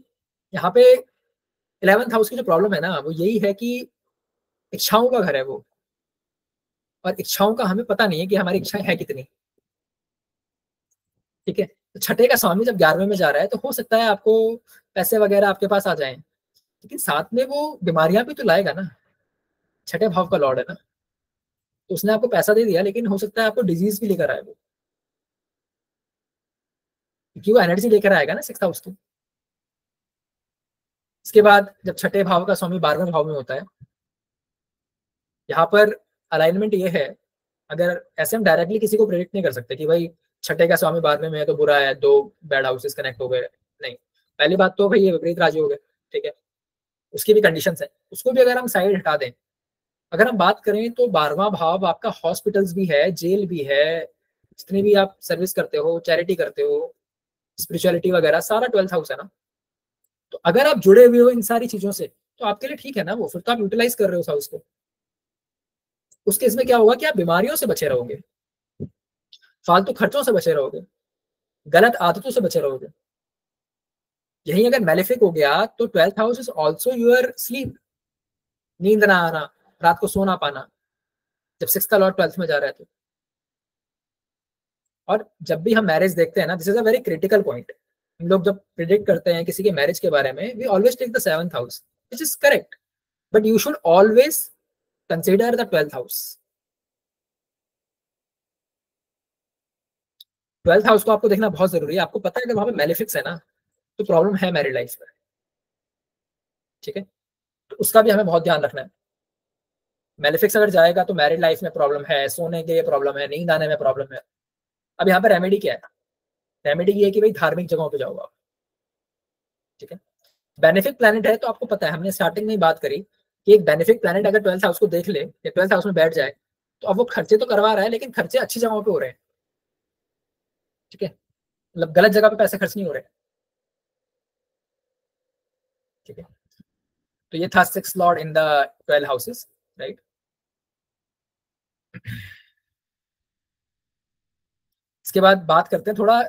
यहाँ पे 11th हाउस की जो प्रॉब्लम है ना वो यही है कि इच्छाओं का घर है वो, और इच्छाओं का हमें पता नहीं है कि हमारी इच्छाएं है कितनी। ठीक है, तो छठे का स्वामी जब 11वें में जा रहा है तो हो सकता है आपको पैसे वगैरह आपके पास आ जाए, लेकिन साथ में वो बीमारियां भी तो लाएगा ना, छठे भाव का लॉर्ड है ना। तो उसने आपको पैसा दे दिया, लेकिन हो सकता है आपको डिजीज भी लेकर आए वो, क्योंकि वो एनर्जी लेकर आएगा ना 6th हाउस की। इसके बाद जब छठे भाव का स्वामी 12वें भाव में होता है, यहाँ पर अलाइनमेंट ये है, अगर ऐसे हम डायरेक्टली किसी को प्रेडिक्ट नहीं कर सकते कि भाई छठे का स्वामी 12वें में है तो बुरा है, दो बैड हाउसेस कनेक्ट हो गए, नहीं। पहली बात तो भाई ये विपरीत राजी हो गए। ठीक है, उसकी भी कंडीशंस है, उसको भी अगर हम साइड हटा दें, अगर हम बात करें तो 12वां भाव आपका हॉस्पिटल्स भी है, जेल भी है, जितनी भी आप सर्विस करते हो, चैरिटी करते हो, स्पिरिचुअलिटी वगैरह, सारा 12th हाउस है ना। तो अगर आप जुड़े हुए हो इन सारी चीजों से तो आपके लिए ठीक है ना, वो फिर तो आप यूटिलाइज कर रहे हो उस हाउस को। उस केस में क्या होगा कि आप बीमारियों से बचे रहोगे, फालतू खर्चों से बचे रहोगे, गलत आदतों से बचे रहोगे। यही अगर मेलेफिक हो गया तो 12th house is also your sleep, नींद ना आना, रात को सो ना पाना, जब 6th का लॉर्ड 12th में जा रहा है तो। और जब भी हम मैरिज देखते हैं ना, this is a very critical point, हम लोग जब प्रिडिक्ट करते हैं किसी के मैरिज के बारे में, we always take the 7th house, which is correct, but you should always consider the 12th house. 12th house को आपको देखना बहुत जरूरी है। आपको पता है अगर वहां पे मेलेफिक्स है ना, तो प्रॉब्लम है मैरिड लाइफ में, ठीक है, तो उसका भी हमें बहुत ध्यान रखना है। मेलेफिक्स अगर जाएगा तो मैरिड लाइफ में प्रॉब्लम है, सोने के लिए प्रॉब्लम है, नींद आने में प्रॉब्लम है। अब यहाँ पे रेमेडी क्या है? रेमेडी ये है कि भाई धार्मिक जगहों पे जाओ आप, ठीक है। बेनिफिक प्लैनेट है तो आपको पता है, हमने स्टार्टिंग में ही बात करी कि एक बेनिफिक प्लैनेट अगर 12th हाउस को देख ले या 12th हाउस में बैठ जाए, तो अब वो खर्चे तो करवा रहा है, लेकिन खर्चे अच्छी जगहों पे हो रहे हैं, ठीक है, मतलब गलत जगह पे पैसे खर्च नहीं हो रहे, ठीक है। तो ये था 6th Lord in the 12 houses, right. इसके बाद बात करते हैं थोड़ा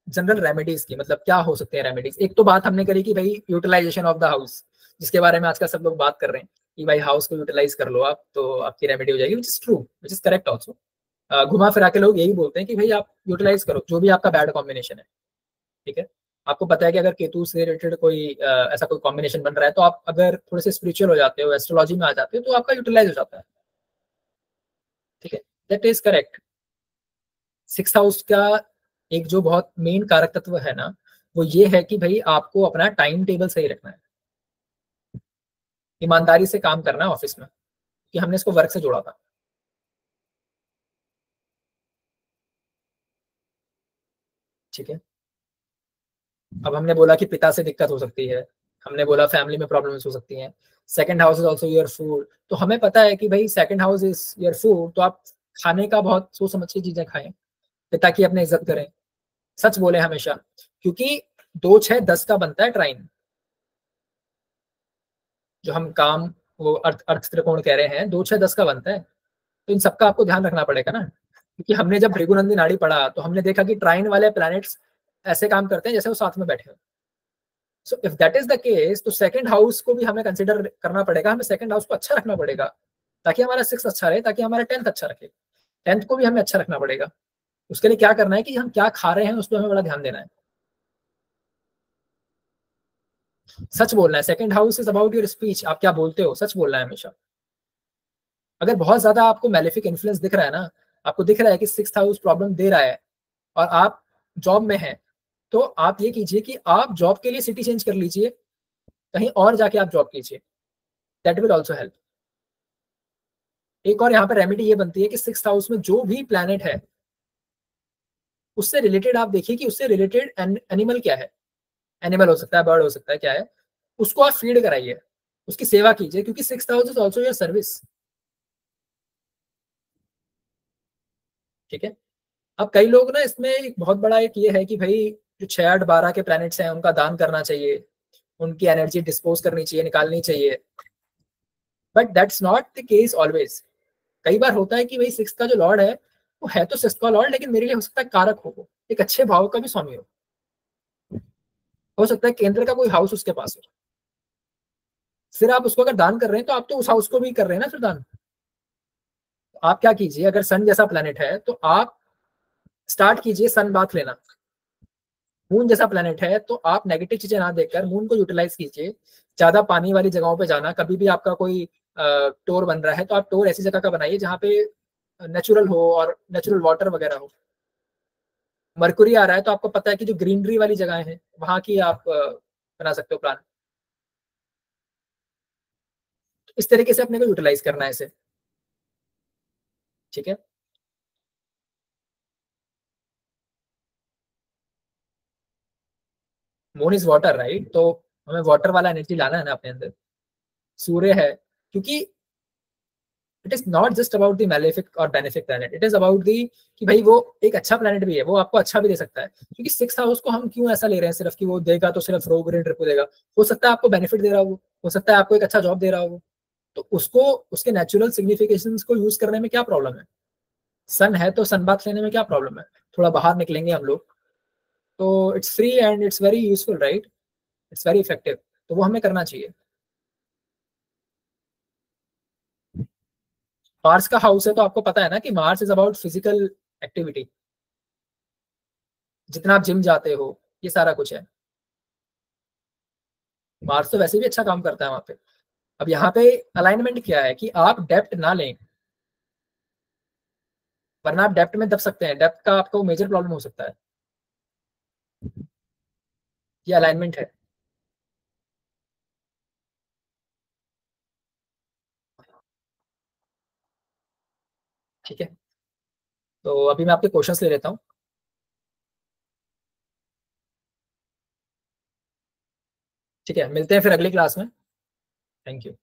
जनरल रेमेडीज की, मतलब क्या हो सकते हैं रेमेडीज। एक तो बात हमने करी कि भाई यूटिलाइजेशन ऑफ द हाउस, जिसके बारे में आजकल सब लोग बात कर रहे हैं कि भाई हाउस को यूटिलाइज कर लो आप, तो आपकी रेमेडी हो जाएगी, which is true, which is correct also. घुमा फिरा के लोग यही बोलते हैं कि भाई आप यूटिलाइज करो जो भी आपका बैड कॉम्बिनेशन है, ठीक है। आपको पता है कि अगर केतु से रिलेटेड कोई ऐसा कोई कॉम्बिनेशन बन रहा है, तो आप अगर थोड़े से स्पिरिचुअल हो जाते हो, एस्ट्रोलॉजी में आ जाते हो, तो आपका यूटिलाइज हो जाता है, ठीक है। That is correct. 6th house का एक जो बहुत मेन कारक तत्व है ना, वो ये है कि भाई आपको अपना टाइम टेबल सही रखना है, ईमानदारी से काम करना है ऑफिस में, कि हमने इसको वर्क से जोड़ा था, ठीक है। अब हमने बोला कि पिता से दिक्कत हो सकती है, हमने बोला फैमिली में प्रॉब्लम्स हो सकती हैं। Second house is also your food, तो हमें पता है कि भाई second house is your food, तो आप खाने का बहुत सोच समझ के चीजें खाएं, पिता की अपने इज्जत करें, सच बोले हमेशा, क्योंकि 2 6 10 का बनता है ट्राइन, जो हम काम, वो अर्थ अर्थ त्रिकोण कह रहे हैं, 2 6 10 का बनता है। तो इन सबका आपको ध्यान रखना पड़ेगा ना, क्योंकि हमने जब भृगुनंदी नाड़ी पढ़ा तो हमने देखा कि ट्राइन वाले प्लैनेट्स ऐसे काम करते हैं जैसे वो साथ में बैठे हो। So if that is the case, तो सेकंड हाउस को भी हमें कंसिडर करना पड़ेगा, हमें सेकंड हाउस को अच्छा रखना पड़ेगा, ताकि हमारा 6th अच्छा रहे, ताकि हमारा 10th अच्छा रखे। 10th को भी हमें अच्छा रखना पड़ेगा। उसके लिए क्या करना है कि हम क्या खा रहे हैं उस पर हमें बड़ा ध्यान देना है, सच बोलना है। Second house is about your speech, आप क्या बोलते हो, सच बोलना है हमेशा। अगर बहुत ज्यादा आपको मेलेफिक इन्फ्लुएंस दिख रहा है ना, आपको दिख रहा है कि 6th हाउस प्रॉब्लम दे रहा है, और आप जॉब में हैं, तो आप ये कीजिए कि आप जॉब के लिए सिटी चेंज कर लीजिए, कहीं और जाके आप जॉब कीजिए, दैट विल ऑल्सो हेल्प। एक और यहाँ पर रेमेडी ये बनती है कि 6th हाउस में जो भी प्लैनेट है, उससे रिलेटेड आप देखिए कि उससे रिलेटेड एनिमल क्या है, एनिमल हो सकता है, बर्ड हो सकता है, क्या है, उसको आप फीड कराइए, उसकी सेवा कीजिए, क्योंकि 6th house is also your service, ठीक है। अब कई लोग ना, इसमें एक बहुत बड़ा एक ये है कि भाई जो 6 8 12 के प्लैनेट्स हैं उनका दान करना चाहिए, उनकी एनर्जी डिस्पोज करनी चाहिए, निकालनी चाहिए, but that's not the case always. कई बार होता है कि भाई 6th का जो लॉर्ड है, वो है तो 6th का लॉर्ड, लेकिन मेरे लिए हो सकता है कारक हो, वो एक अच्छे भाव का भी स्वामी हो सकता है केंद्र का कोई हाउस उसके पास हो। फिर आप उसको अगर दान कर रहे हैं, तो आप तो उस हाउस को भी कर रहे हैं ना फिर दान। तो आप क्या कीजिए, अगर सन जैसा प्लेनेट है तो आप स्टार्ट कीजिए सन बाथ लेना। मून जैसा प्लेनेट है तो आप नेगेटिव चीजें ना देखकर मून को यूटिलाइज कीजिए, ज्यादा पानी वाली जगहों पे जाना। कभी भी आपका कोई टूर बन रहा है, तो आप टूर ऐसी जगह का बनाइए जहाँ पे नेचुरल हो और नेचुरल वाटर वगैरह हो। मरकुरी आ रहा है तो आपको पता है कि जो ग्रीनरी वाली जगह है, वहां की आप बना सकते हो प्लान। इस तरीके से अपने को यूटिलाइज करना है इसे, ठीक है। मून इज वाटर, राइट, तो हमें वाटर वाला एनर्जी लाना है ना अपने अंदर। सूर्य है, क्योंकि it is not just about the malefic और benefic planet, it is about the कि भाई वो एक अच्छा प्लैनेट भी है, वो आपको अच्छा भी दे सकता है। क्योंकि 6th हाउस को हम क्यों ऐसा ले रहे हैं सिर्फ कि वो देगा तो सिर्फ रोग ट्रिप को देगा, हो सकता है आपको बेनिफिट दे रहा हो सकता है आपको एक अच्छा जॉब दे रहा हो, तो उसको उसके नेचुरल सिग्निफिकेशन को यूज करने में क्या प्रॉब्लम है। सन है तो सन बाथ लेने में क्या प्रॉब्लम है, थोड़ा बाहर निकलेंगे हम लोग, तो it's free and it's very useful, right, it's very effective, तो वो हमें करना चाहिए। मार्स का हाउस है तो आपको पता है ना कि Mars is about physical activity, जितना आप जिम जाते हो ये सारा कुछ है। मार्स तो वैसे भी अच्छा काम करता है वहां पे। अब यहाँ पे अलाइनमेंट क्या है कि आप डेप्थ ना लें, वरना आप डेप्थ में दब सकते हैं, डेप्थ का आपको मेजर प्रॉब्लम हो सकता है। ये अलाइनमेंट है। ठीक है, तो अभी मैं आपके क्वेश्चंस ले लेता हूँ। ठीक है, मिलते हैं फिर अगली क्लास में। Thank you.